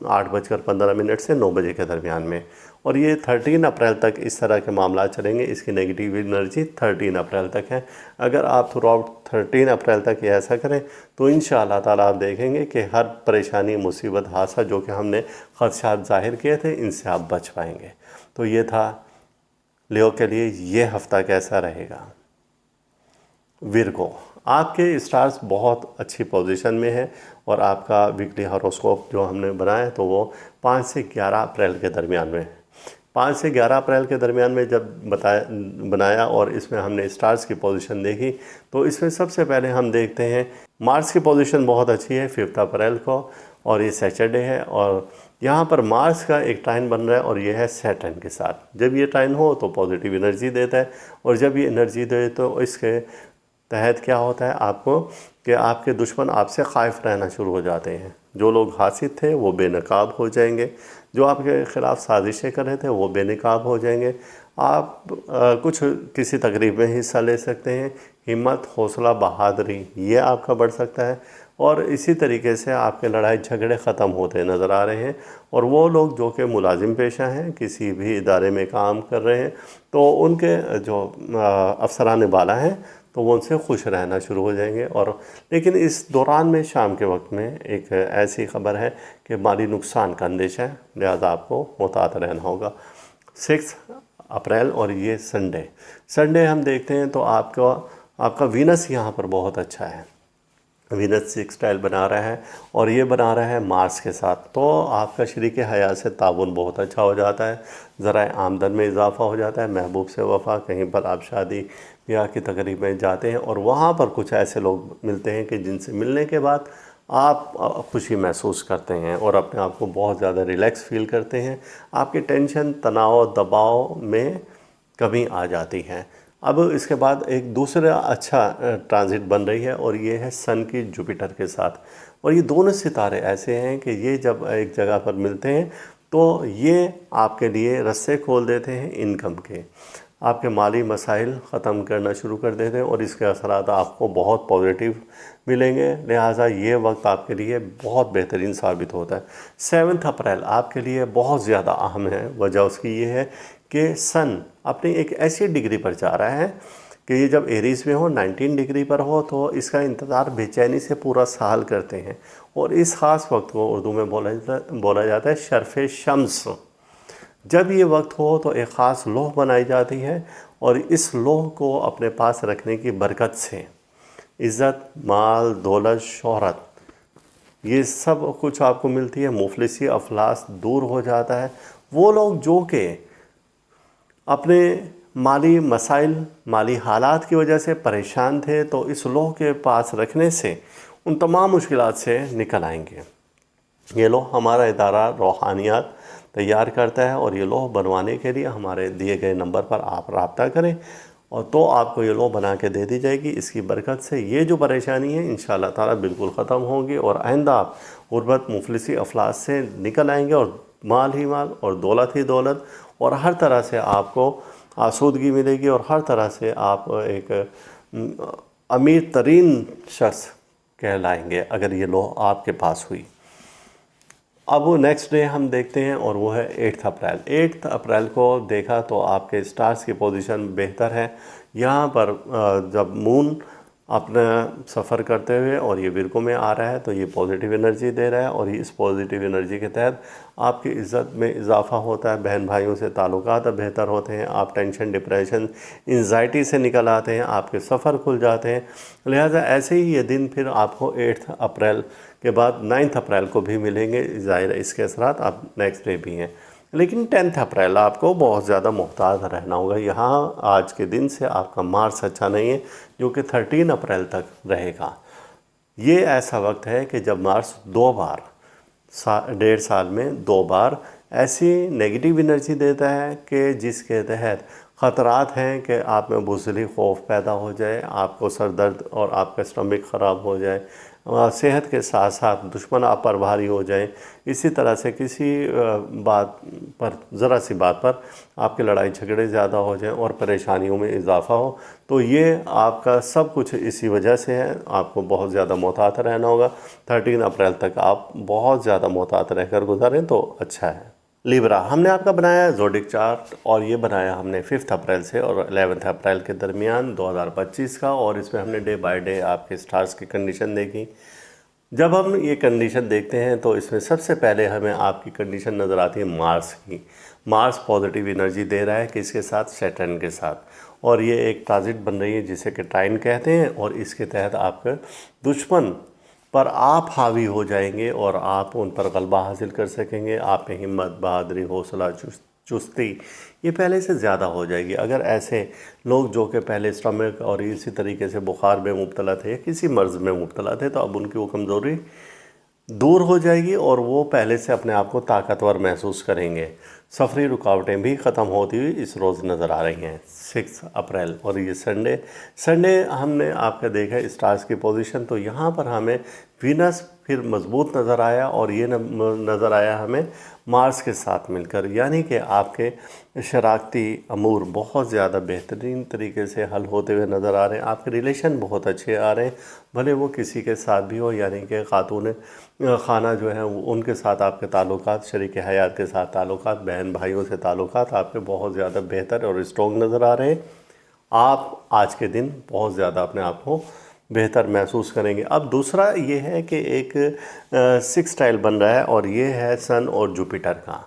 8:15 से 9 बजे के दरमियान में। और ये 13 अप्रैल तक इस तरह के मामला चलेंगे। इसकी नेगेटिव एनर्जी 13 अप्रैल तक है। अगर आप थ्रू आउट 13 अप्रैल तक ये ऐसा करें तो इंशाअल्लाह ताला आप देखेंगे कि हर परेशानी, मुसीबत, हादसा जो कि हमने ख़दशात ज़ाहिर किए थे, इनसे आप बच पाएंगे। तो ये था लियो के लिए ये हफ़्ता कैसा रहेगा। विर्गो, आपके स्टार्स बहुत अच्छी पोजीशन में है और आपका वीकली हॉरोस्कोप जो हमने बनाया तो वो 5 से 11 अप्रैल के दरमियान में, 5 से 11 अप्रैल के दरमियान में जब बनाया और इसमें हमने स्टार्स की पोजीशन देखी तो इसमें सबसे पहले हम देखते हैं मार्स की पोजीशन बहुत अच्छी है 5 अप्रैल को, और ये सैटरडे है और यहाँ पर मार्स का एक टाइन बन रहा है और ये है सैटर्न के साथ। जब ये टाइन हो तो पॉजिटिव एनर्जी देता है, और जब ये एनर्जी दे तो इसके तहत क्या होता है आपको कि आपके दुश्मन आपसे ख़ाइफ रहना शुरू हो जाते हैं। जो लोग हासिल थे वो बेनकाब हो जाएंगे, जो आपके ख़िलाफ़ साजिशें कर रहे थे वो बेनकाब हो जाएंगे। आप कुछ किसी तकरीब में हिस्सा ले सकते हैं। हिम्मत, हौसला, बहादुरी ये आपका बढ़ सकता है, और इसी तरीके से आपके लड़ाई झगड़े ख़त्म होते नज़र आ रहे हैं। और वो लोग जो कि मुलाजिम पेशा हैं, किसी भी इदारे में काम कर रहे हैं, तो उनके जो अफसरान बाला हैं तो वो उनसे खुश रहना शुरू हो जाएंगे। और लेकिन इस दौरान में शाम के वक्त में एक ऐसी ख़बर है कि माली नुकसान का अंदेशा है, लिहाजा आपको मुहतात रहना होगा। 6 अप्रैल और ये संडे हम देखते हैं तो आपका वीनस यहाँ पर बहुत अच्छा है। वीनस सिक्सटाइल बना रहा है और ये बना रहा है मार्स के साथ, तो आपका शरीक हयात से ताउन बहुत अच्छा हो जाता है, ज़रा आमदन में इजाफ़ा हो जाता है, महबूब से वफ़ा। कहीं पर आप शादी ब्याह की तकरीब में जाते हैं और वहाँ पर कुछ ऐसे लोग मिलते हैं कि जिनसे मिलने के बाद आप खुशी महसूस करते हैं और अपने आप को बहुत ज़्यादा रिलैक्स फील करते हैं। आपकी टेंशन, तनाव, दबाव में कमी आ जाती है। अब इसके बाद एक दूसरा अच्छा ट्रांजिट बन रही है और ये है सन की जुपिटर के साथ। और ये दोनों सितारे ऐसे हैं कि ये जब एक जगह पर मिलते हैं तो ये आपके लिए रस्से खोल देते हैं इनकम के। आपके माली मसाइल ख़त्म करना शुरू कर देते हैं और इसके असरात आपको बहुत पॉजिटिव मिलेंगे। लिहाजा ये वक्त आपके लिए बहुत बेहतरीन साबित होता है। 7 अप्रैल आपके लिए बहुत ज़्यादा अहम है। वजह उसकी ये है कि सन अपनी एक ऐसी डिग्री पर जा रहा है कि ये जब एरीज़ में हो 19 डिग्री पर हो तो इसका इंतज़ार बेचैनी से पूरा साल करते हैं। और इस ख़ास वक्त को उर्दू में बोला जाता है शर्फ़ शम्स। जब ये वक्त हो तो एक ख़ास लोह बनाई जाती है और इस लोह को अपने पास रखने की बरकत से इज़्ज़त, माल, दौलत, शोहरत ये सब कुछ आपको मिलती है। मुफलिसी, अफलास दूर हो जाता है। वो लोग जो कि अपने माली मसाइल, माली हालात की वजह से परेशान थे, तो इस लोह के पास रखने से उन तमाम मुश्किलात से निकल आएंगे। ये लोह हमारा इदारा रूहानियात तैयार करता है और ये लोह बनवाने के लिए हमारे दिए गए नंबर पर आप रब्ता करें और तो आपको ये लोह बना के दे दी जाएगी। इसकी बरकत से ये जो परेशानी है इंशाअल्लाह ताला बिल्कुल ख़त्म होगी और आइंदा आप गुर्बत, मुफलिसी, अफलास से निकल आएंगे और माल ही माल और दौलत ही दौलत और हर तरह से आपको आसूदगी मिलेगी और हर तरह से आप एक अमीर तरीन शख्स कहलाएंगे अगर ये लोह आपके पास हुई। अब नेक्स्ट डे हम देखते हैं और वो है 8 अप्रैल। 8 अप्रैल को देखा तो आपके स्टार्स की पोजीशन बेहतर है। यहाँ पर जब मून अपना सफ़र करते हुए और ये विरगो में आ रहा है तो ये पॉजिटिव एनर्जी दे रहा है और इस पॉजिटिव एनर्जी के तहत आपकी इज़्ज़त में इजाफ़ा होता है, बहन भाइयों से ताल्लुकात बेहतर होते हैं, आप टेंशन, डिप्रेशन, एंजाइटी से निकल आते हैं, आपके सफ़र खुल जाते हैं। लिहाजा ऐसे ही ये दिन फिर आपको 8 अप्रैल के बाद 9 अप्रैल को भी मिलेंगे। ज़ाहिर है इसके असरात आप नेक्स्ट डे भी हैं। लेकिन 10 अप्रैल आपको बहुत ज़्यादा मुहतात रहना होगा। यहाँ आज के दिन से आपका मार्च अच्छा नहीं है जो कि 13 अप्रैल तक रहेगा। ये ऐसा वक्त है कि जब मार्च 2 बार 1.5 साल में 2 बार ऐसी नेगेटिव एनर्जी देता है कि जिसके तहत ख़तरात हैं कि आप में बुज़दिली, खौफ पैदा हो जाए, आपको सर दर्द और आपका स्टमक ख़राब हो जाए, सेहत के साथ साथ दुश्मन आप पर भारी हो जाए। इसी तरह से किसी बात पर, ज़रा सी बात पर आपके लड़ाई झगड़े ज़्यादा हो जाएं और परेशानियों में इजाफ़ा हो, तो ये आपका सब कुछ इसी वजह से है। आपको बहुत ज़्यादा मोहतात रहना होगा। 13 अप्रैल तक आप बहुत ज़्यादा मोहतात रहकर गुजारें तो अच्छा है। लिब्रा हमने आपका बनाया ज़ोडिक चार्ट और ये बनाया हमने 5 अप्रैल से और 11 अप्रैल के दरमियान 2025 का और इसमें हमने डे बाय डे आपके स्टार्स की कंडीशन देखी। जब हम ये कंडीशन देखते हैं तो इसमें सबसे पहले हमें आपकी कंडीशन नज़र आती है मार्स की। मार्स पॉजिटिव एनर्जी दे रहा है किसके साथ? सैटर्न के साथ। और ये एक ट्रांजिट बन रही है जिसे कि ट्राइन कहते हैं और इसके तहत आपका दुश्मन पर आप हावी हो जाएंगे और आप उन पर गलबा हासिल कर सकेंगे। आप में हिम्मत, बहादुरी, हौसला, चुस्ती ये पहले से ज़्यादा हो जाएगी। अगर ऐसे लोग जो कि पहले स्टमक और इसी तरीके से बुखार में मुब्तला थे या किसी मर्ज़ में मुब्तला थे तो अब उनकी वो कमज़ोरी दूर हो जाएगी और वो पहले से अपने आप को ताकतवर महसूस करेंगे। सफरी रुकावटें भी ख़त्म होती हुई इस रोज़ नज़र आ रही हैं 6 अप्रैल। और ये संडे हमने आपका देखा स्टार्स की पोजीशन, तो यहाँ पर हमें वीनस फिर मजबूत नज़र आया और ये नज़र आया हमें मार्स के साथ मिलकर, यानी कि आपके शराकती अमूर बहुत ज़्यादा बेहतरीन तरीके से हल होते हुए नज़र आ रहे हैं। आपके रिलेशन बहुत अच्छे आ रहे हैं, भले वो किसी के साथ भी हो, यानी कि खातून खाना जो है उनके साथ आपके ताल्लुकात, शरीक हयात के साथ ताल्लुकात, बहन भाइयों से ताल्लुकात आपके बहुत ज़्यादा बेहतर और स्ट्रॉन्ग नज़र आ रहे हैं। आप आज के दिन बहुत ज़्यादा अपने आप को बेहतर महसूस करेंगे। अब दूसरा ये है कि एक 6 टाइल बन रहा है और ये है सन और जुपिटर का,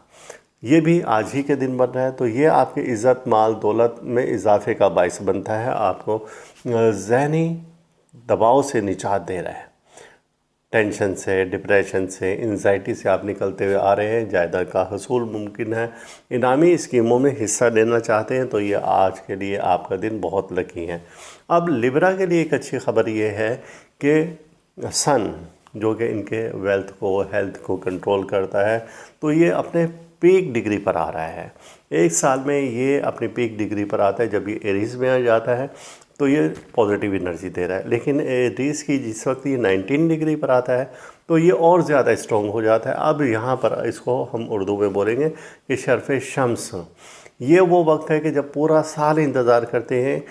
ये भी आज ही के दिन बन रहा है। तो ये आपकी इज़्ज़त, माल, दौलत में इजाफे का बाइस बनता है, आपको ज़हनी दबाव से निजात दे रहा है। टेंशन से, डिप्रेशन से, एंजाइटी से आप निकलते हुए आ रहे हैं। जायदाद का हसूल मुमकिन है। इनामी स्कीमों में हिस्सा लेना चाहते हैं तो ये आज के लिए आपका दिन बहुत लकी है। अब लिब्रा के लिए एक अच्छी खबर ये है कि सन जो कि इनके वेल्थ को, हेल्थ को कंट्रोल करता है, तो ये अपने पीक डिग्री पर आ रहा है। एक साल में ये अपनी पीक डिग्री पर आता है। जब ये एरीज में आ जाता है तो ये पॉजिटिव एनर्जी दे रहा है, लेकिन एरीज की जिस वक्त ये 19 डिग्री पर आता है तो ये और ज़्यादा स्ट्रॉन्ग हो जाता है। अब यहाँ पर इसको हम उर्दू में बोलेंगे कि शर्फ़ शम्स, ये वो वक्त है कि जब पूरा साल इंतज़ार करते हैं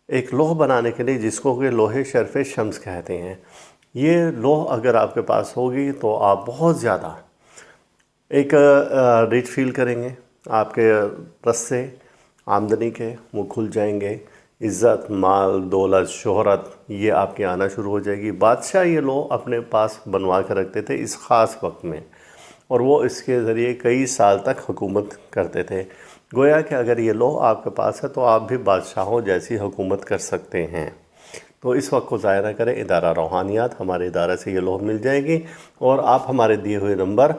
एक लोह बनाने के लिए, जिसको कि लोहे शर्फ़ शम्स कहते हैं। ये लोह अगर आपके पास होगी तो आप बहुत ज़्यादा एक रिच फील करेंगे, आपके रस्से आमदनी के वो खुल जाएंगे, इज़्ज़त, माल, दौलत, शोहरत ये आपके आना शुरू हो जाएगी। बादशाह ये लोग अपने पास बनवा कर रखते थे इस ख़ास वक्त में, और वो इसके ज़रिए कई साल तक हुकूमत करते थे। गोया कि अगर ये लोह आपके पास है तो आप भी बादशाहों जैसी हुकूमत कर सकते हैं। तो इस वक्त को ज़ाया ना करें, इदारा रूहानियात हमारे इदारे से ये लोह मिल जाएगी, और आप हमारे दिए हुए नंबर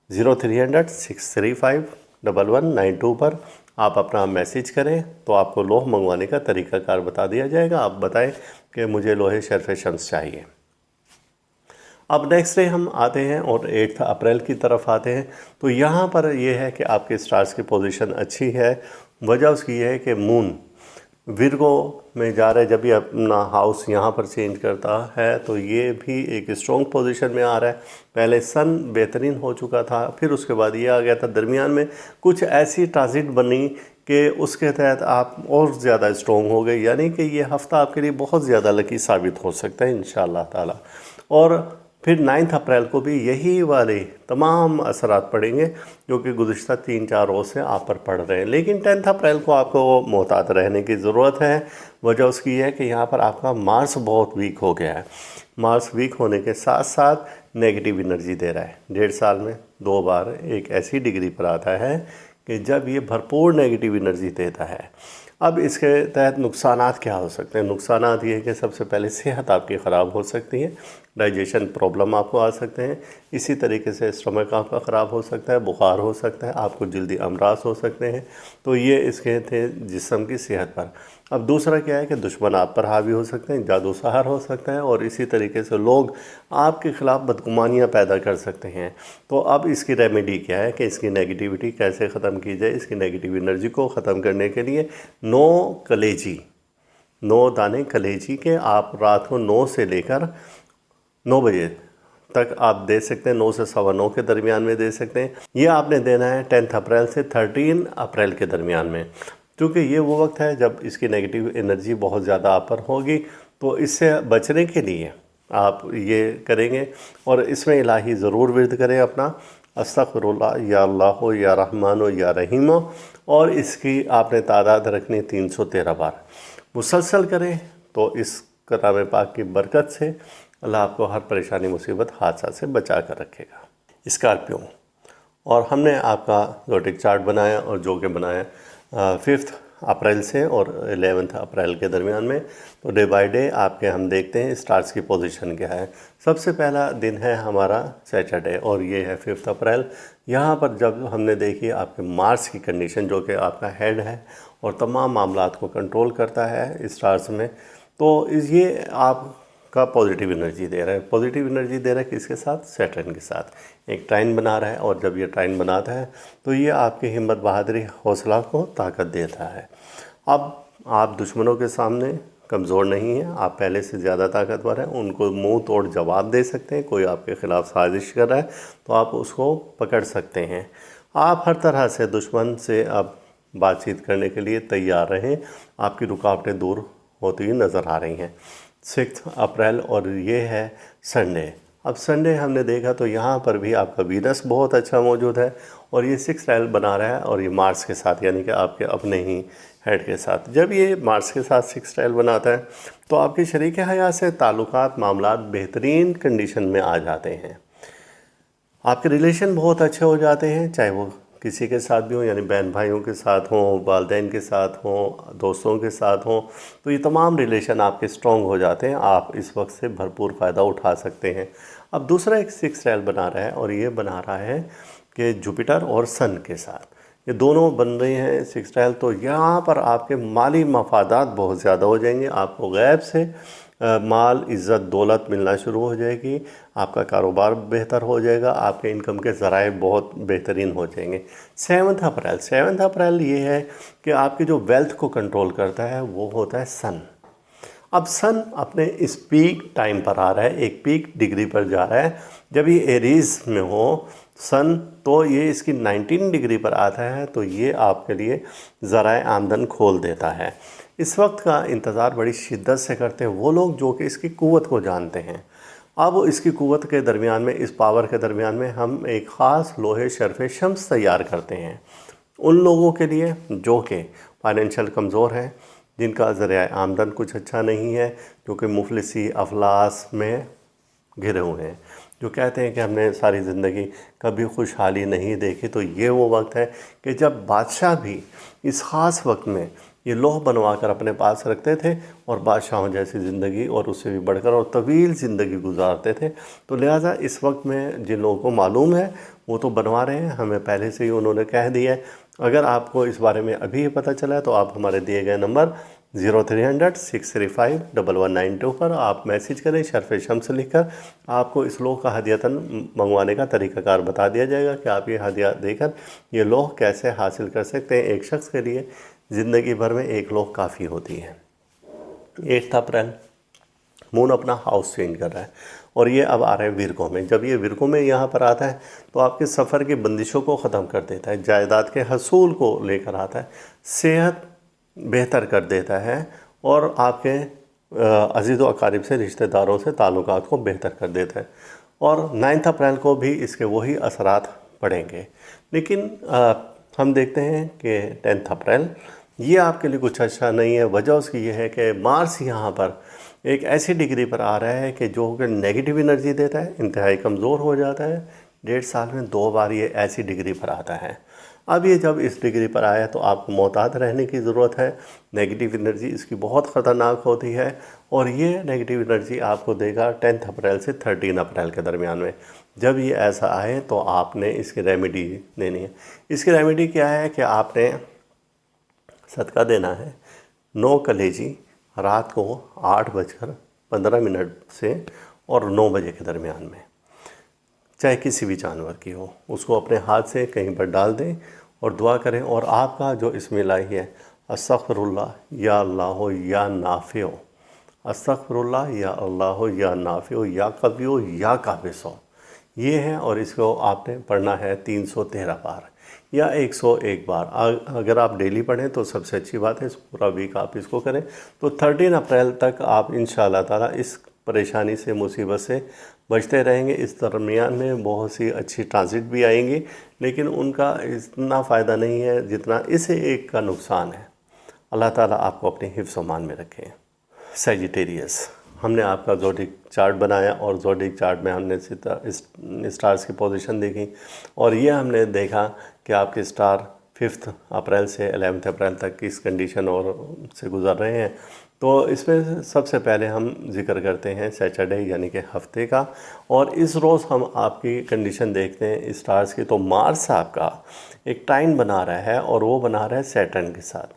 0300-635-1192 पर आप अपना मैसेज करें तो आपको लोह मंगवाने का तरीक़ाकार बता दिया जाएगा। आप बताएं कि मुझे लोहे शर्फ़ शम्स चाहिए। अब नेक्स्ट डे हम आते हैं और 8 अप्रैल की तरफ आते हैं। तो यहाँ पर यह है कि आपके स्टार्स की पोजीशन अच्छी है। वजह उसकी यह है कि मून विर्गो में जा रहा है, जब ये अपना हाउस यहाँ पर चेंज करता है तो ये भी एक स्ट्रॉन्ग पोजीशन में आ रहा है। पहले सन बेहतरीन हो चुका था, फिर उसके बाद ये आ गया था। दरमियान में कुछ ऐसी ट्रांजिट बनी कि उसके तहत आप और ज़्यादा स्ट्रॉन्ग हो गए, यानी कि ये हफ़्ता आपके लिए बहुत ज़्यादा लकी साबित हो सकता है इंशाअल्लाह ताला। और फिर 9 अप्रैल को भी यही वाले तमाम असरात पड़ेंगे जो कि गुज़िश्ता 3-4 रोज़ से आप पर पड़ रहे हैं। लेकिन 10 अप्रैल को आपको मोहतात रहने की ज़रूरत है। वजह उसकी है कि यहाँ पर आपका मार्स बहुत वीक हो गया है। मार्स वीक होने के साथ साथ नेगेटिव एनर्जी दे रहा है। 1.5 साल में 2 बार एक ऐसी डिग्री पर आता है कि जब ये भरपूर नेगेटिव एनर्जी देता है। अब इसके तहत नुकसानात क्या हो सकते हैं? नुकसानात ये है कि सबसे पहले सेहत आपकी ख़राब हो सकती है, डाइजेशन प्रॉब्लम आपको आ सकते हैं, इसी तरीके से स्टमक आपका ख़राब हो सकता है, बुखार हो सकता है, आपको जल्दी अमराज हो सकते हैं। तो ये इसके थे जिस्म की सेहत पर। अब दूसरा क्या है कि दुश्मन आप पर हावी हो सकते हैं, जादू सहार हो सकता है, और इसी तरीके से लोग आपके ख़िलाफ़ बदगुमानियाँ पैदा कर सकते हैं। तो अब इसकी रेमेडी क्या है कि इसकी नेगेटिविटी कैसे ख़त्म की जाए? इसकी नेगेटिव एनर्जी को ख़त्म करने के लिए 9 दाने कलेजी के आप रात को 9 से लेकर 9 बजे तक आप दे सकते हैं। 9 से 9:15 के दरमियान में दे सकते हैं। ये आपने देना है 10 अप्रैल से 13 अप्रैल के दरमियान में, क्योंकि ये वो वक्त है जब इसकी नेगेटिव एनर्जी बहुत ज़्यादा आप पर होगी। तो इससे बचने के लिए आप ये करेंगे, और इसमें इलाही ज़रूर विर्द करें अपना अस्तग़फिरुल्लाह या अल्लाह या रहमान या रहीम, और इसकी आपने तादाद रखनी 313 बार मुसलसल करें। तो इस कलाम पाक की बरकत से अल्लाह आपको हर परेशानी, मुसीबत, हादसा से बचा कर रखेगा। स्कॉर्पियो, और हमने आपका ज़ोडिक चार्ट बनाया, और जो कि बनाया 5 अप्रैल से और 11 अप्रैल के दरमियान में। तो डे बाय डे आपके हम देखते हैं स्टार्स की पोजीशन क्या है। सबसे पहला दिन है हमारा सैटरडे, और ये है 5 अप्रैल। यहाँ पर जब हमने देखी आपके मार्स की कंडीशन, जो कि आपका हेड है और तमाम मामलात को कंट्रोल करता है स्टार्स में, तो ये आपका पॉजिटिव एनर्जी दे रहा है। पॉजिटिव एनर्जी दे रहा है किसके साथ? सैटर्न के साथ एक ट्राइन बना रहा है, और जब ये ट्राइन बनाता है तो ये आपकी हिम्मत, बहादुरी, हौसला को ताकत देता है। अब आप दुश्मनों के सामने कमज़ोर नहीं हैं, आप पहले से ज़्यादा ताकतवर हैं। उनको मुंह तोड़ जवाब दे सकते हैं। कोई आपके ख़िलाफ़ साजिश कर रहा है तो आप उसको पकड़ सकते हैं। आप हर तरह से दुश्मन से अब बातचीत करने के लिए तैयार रहें। आपकी रुकावटें दूर होती हुई नज़र आ रही हैं। 6 अप्रैल, और ये है संडे। अब संडे हमने देखा तो यहाँ पर भी आपका वीनस बहुत अच्छा मौजूद है, और ये 6 ट्रायल बना रहा है, और ये मार्स के साथ, यानी कि आपके अपने ही हेड के साथ। जब ये मार्स के साथ 6 ट्रायल बनाता है तो आपके शरीक हयात से ताल्लुकात, मामलात बेहतरीन कंडीशन में आ जाते हैं। आपके रिलेशन बहुत अच्छे हो जाते हैं, चाहे वो किसी के साथ भी हो, यानी बहन भाइयों के साथ हों, वालिदैन के साथ हों, दोस्तों के साथ हों। तो ये तमाम रिलेशन आपके स्ट्रॉन्ग हो जाते हैं। आप इस वक्त से भरपूर फ़ायदा उठा सकते हैं। अब दूसरा एक 6 ट्रायल बना रहा है, और ये बना रहा है कि जुपिटर और सन के साथ ये दोनों बन रहे हैं 6 ट्रायल। तो यहाँ पर आपके माली मफादात बहुत ज़्यादा हो जाएंगे। आपको गैब से माल, इज़्ज़त, दौलत मिलना शुरू हो जाएगी। आपका कारोबार बेहतर हो जाएगा। आपके इनकम के ज़राए बहुत बेहतरीन हो जाएंगे। 7 अप्रैल ये है कि आपकी जो वेल्थ को कंट्रोल करता है वो होता है सन। अब सन अपने इस पीक टाइम पर आ रहा है, एक पीक डिग्री पर जा रहा है। जब ये एरीज़ में हो सन तो ये इसकी 19 डिग्री पर आता है, तो ये आपके लिए ज़राए आमदन खोल देता है। इस वक्त का इंतज़ार बड़ी शिद्दत से करते हैं वो लोग जो कि इसकी क़ुव्वत को जानते हैं। अब इसकी क़ुव्वत के दरमियान में, इस पावर के दरमियान में हम एक ख़ास लोहे शर्फ़ शम्स तैयार करते हैं उन लोगों के लिए जो कि फाइनेंशियल कमज़ोर हैं, जिनका ज़रिया आमदन कुछ अच्छा नहीं है, जो कि मुफलिसी अफलास में घिरे हुए हैं, जो कहते हैं कि हमने सारी ज़िंदगी कभी खुशहाली नहीं देखी। तो ये वो वक्त है कि जब बादशाह भी इस ख़ास वक्त में ये लौह बनवा कर अपने पास रखते थे और बादशाहों जैसी ज़िंदगी और उससे भी बढ़कर और तवील ज़िंदगी गुजारते थे। तो लिहाजा इस वक्त में जिन लोगों को मालूम है वो तो बनवा रहे हैं, हमें पहले से ही उन्होंने कह दिया है। अगर आपको इस बारे में अभी ही पता चला है तो आप हमारे दिए गए नंबर 0300-635-1192 पर आप मैसेज करें, शर्फ़ शम्स लिखकर। आपको इस लोह का हदियतन मंगवाने का तरीक़ाकार बता दिया जाएगा कि आप ये हदिया देकर ये लोह कैसे हासिल कर सकते हैं। एक शख्स के लिए ज़िंदगी भर में एक लोह काफ़ी होती है। 8 अप्रैल मून अपना हाउस चेंज कर रहा है और ये अब आ रहे हैं विरकों में। जब ये विरकों में यहाँ पर आता है तो आपके सफ़र की बंदिशों को ख़त्म कर देता है, जायदाद के हसूल को लेकर आता है, सेहत बेहतर कर देता है और आपके अज़ीज़ व अकारिब से, रिश्तेदारों से ताल्लुकात को बेहतर कर देता है। और 9 अप्रैल को भी इसके वही असरात पड़ेंगे। लेकिन हम देखते हैं कि 10 अप्रैल ये आपके लिए कुछ अच्छा नहीं है। वजह उसकी ये है कि मार्स यहाँ पर एक ऐसी डिग्री पर आ रहा है कि जो कि नेगेटिव एनर्जी देता है, इंतहाई कमज़ोर हो जाता है। 1.5 साल में 2 बार ये ऐसी डिग्री पर आता है। अब ये जब इस डिग्री पर आया तो आपको मोहतात रहने की ज़रूरत है। नेगेटिव एनर्जी इसकी बहुत ख़तरनाक होती है और ये नेगेटिव एनर्जी आपको देगा 10 अप्रैल से 13 अप्रैल के दरमियान में। जब ये ऐसा आए तो आपने इसकी रेमेडी देनी है। इसकी रेमेडी क्या है कि आपने सदका देना है 9 कलेजी रात को 8:15 से और 9 बजे के दरमियान में, चाहे किसी भी जानवर की हो, उसको अपने हाथ से कहीं पर डाल दें और दुआ करें। और आपका जो इसमें इलाही है, अस्तग़फिरुल्लाह या अल्लाह या नाफ़िओ, अस्तग़फिरुल्लाह या अल्लाह या नाफ़िओ या कवियो या काबिसो, ये है। और इसको आपने पढ़ना है 313 बार या 101 बार। अगर आप डेली पढ़ें तो सबसे अच्छी बात है, इस पूरा वीक आप इसको करें। तो 13 अप्रैल तक आप इंशाअल्लाह ताला इस परेशानी से, मुसीबत से बचते रहेंगे। इस दरमियान में बहुत सी अच्छी ट्रांजिट भी आएंगी, लेकिन उनका इतना फ़ायदा नहीं है जितना इस एक का नुकसान है। अल्लाह ताला आपको अपने हिफ्ज़ मान में रखें। सैजिटेरियस, हमने आपका ज़ोडिक चार्ट बनाया और ज़ोडिक चार्ट में हमने स्टार्स की पोजीशन देखी और ये हमने देखा कि आपके स्टार 5 अप्रैल से 11 अप्रैल तक किस कंडीशन और से गुज़र रहे हैं। तो इसमें सबसे पहले हम जिक्र करते हैं सैटरडे यानी कि हफ्ते का, और इस रोज़ हम आपकी कंडीशन देखते हैं स्टार्स की। तो मार्स आपका एक ट्राइन बना रहा है और वो बना रहा है सैटर्न के साथ।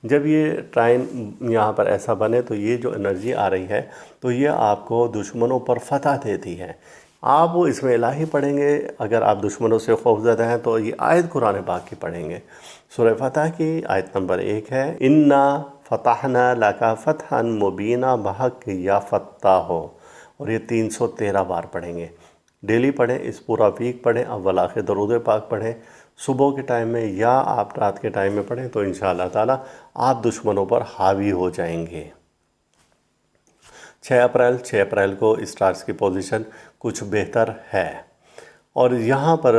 जब ये ट्राइन यहाँ पर ऐसा बने तो ये जो एनर्जी आ रही है तो ये आपको दुश्मनों पर फतह देती है। आप वो इसमें इलाही पढ़ेंगे। अगर आप दुश्मनों से खौफज़दा हैं तो ये आयत कुरान पाक की पढ़ेंगे। सूरह फतह की आयत नंबर 1 है, इन्ना फ़तहना लका फ़तहन मुबीना बहक या फ़त्ता हो, और ये 313 बार पढ़ेंगे। डेली पढ़ें, इस पूरा वीक पढ़ें। अव्वल आखिर दरूद पाक पढ़ें सुबह के टाइम में या आप रात के टाइम में पढ़ें, तो इंशाअल्लाह ताला आप दुश्मनों पर हावी हो जाएंगे। 6 अप्रैल को स्टार्स की पोजीशन कुछ बेहतर है और यहाँ पर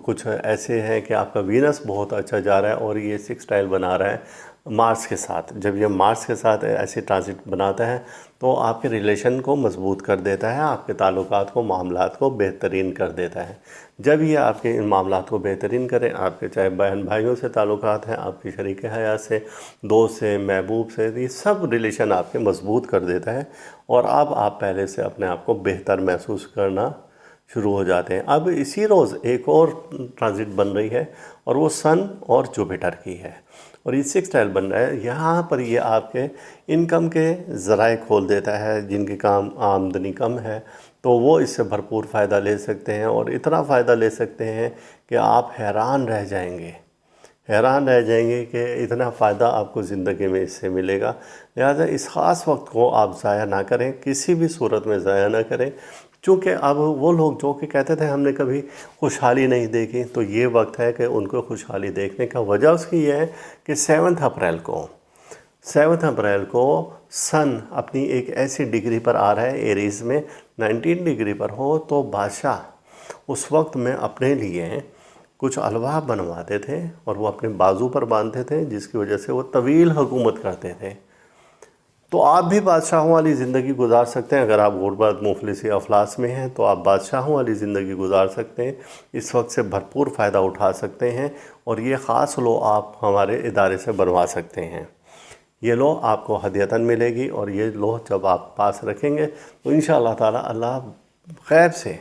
कुछ ऐसे हैं कि आपका वीनस बहुत अच्छा जा रहा है और ये सिक्सटाइल बना रहा है मार्स के साथ। जब ये मार्स के साथ ऐसे ट्रांजिट बनाता है तो आपके रिलेशन को मजबूत कर देता है, आपके ताल्लुकात को, मामलात को बेहतरीन कर देता है। जब ये आपके इन मामलात को बेहतरीन करें, आपके चाहे बहन भाइयों से ताल्लुकात हैं, आपकी शरीक हयात से, दोस्त से, महबूब से, ये सब रिलेशन आपके मजबूत कर देता है और अब आप पहले से अपने आप को बेहतर महसूस करना शुरू हो जाते हैं। अब इसी रोज़ एक और ट्रांजिट बन रही है और वो सन और जुपिटर की है और ये सिक्सटाइल बन रहा है। यहाँ पर ये आपके इनकम के ज़राए खोल देता है। जिनकी काम आमदनी कम है तो वो इससे भरपूर फ़ायदा ले सकते हैं और इतना फ़ायदा ले सकते हैं कि आप हैरान रह जाएंगे कि इतना फ़ायदा आपको ज़िंदगी में इससे मिलेगा। लिहाजा इस ख़ास वक्त को आप ज़ाया ना करें, किसी भी सूरत में ज़ाया ना करें। चूँकि अब वो लोग जो कि कहते थे हमने कभी खुशहाली नहीं देखी, तो ये वक्त है कि उनको खुशहाली देखने का। वजह उसकी ये है कि 7 अप्रैल को सन अपनी एक ऐसी डिग्री पर आ रहा है, एरीज़ में 19 डिग्री पर हो, तो बादशाह उस वक्त में अपने लिए कुछ अलवाह बनवाते थे और वो अपने बाजू पर बांधते थे, जिसकी वजह से वो तवील हुकूमत करते थे। तो आप भी बादशाहों वाली ज़िंदगी गुजार सकते हैं। अगर आप गुरबत मुफलिसी अफलास में हैं तो आप बादशाहों वाली ज़िंदगी गुजार सकते हैं, इस वक्त से भरपूर फ़ायदा उठा सकते हैं और ये ख़ास लो आप हमारे इदारे से बनवा सकते हैं। ये लो आपको हदियतन मिलेगी और ये लो जब आप पास रखेंगे तो इंशाअल्लाह ताला अल्लाह गैब से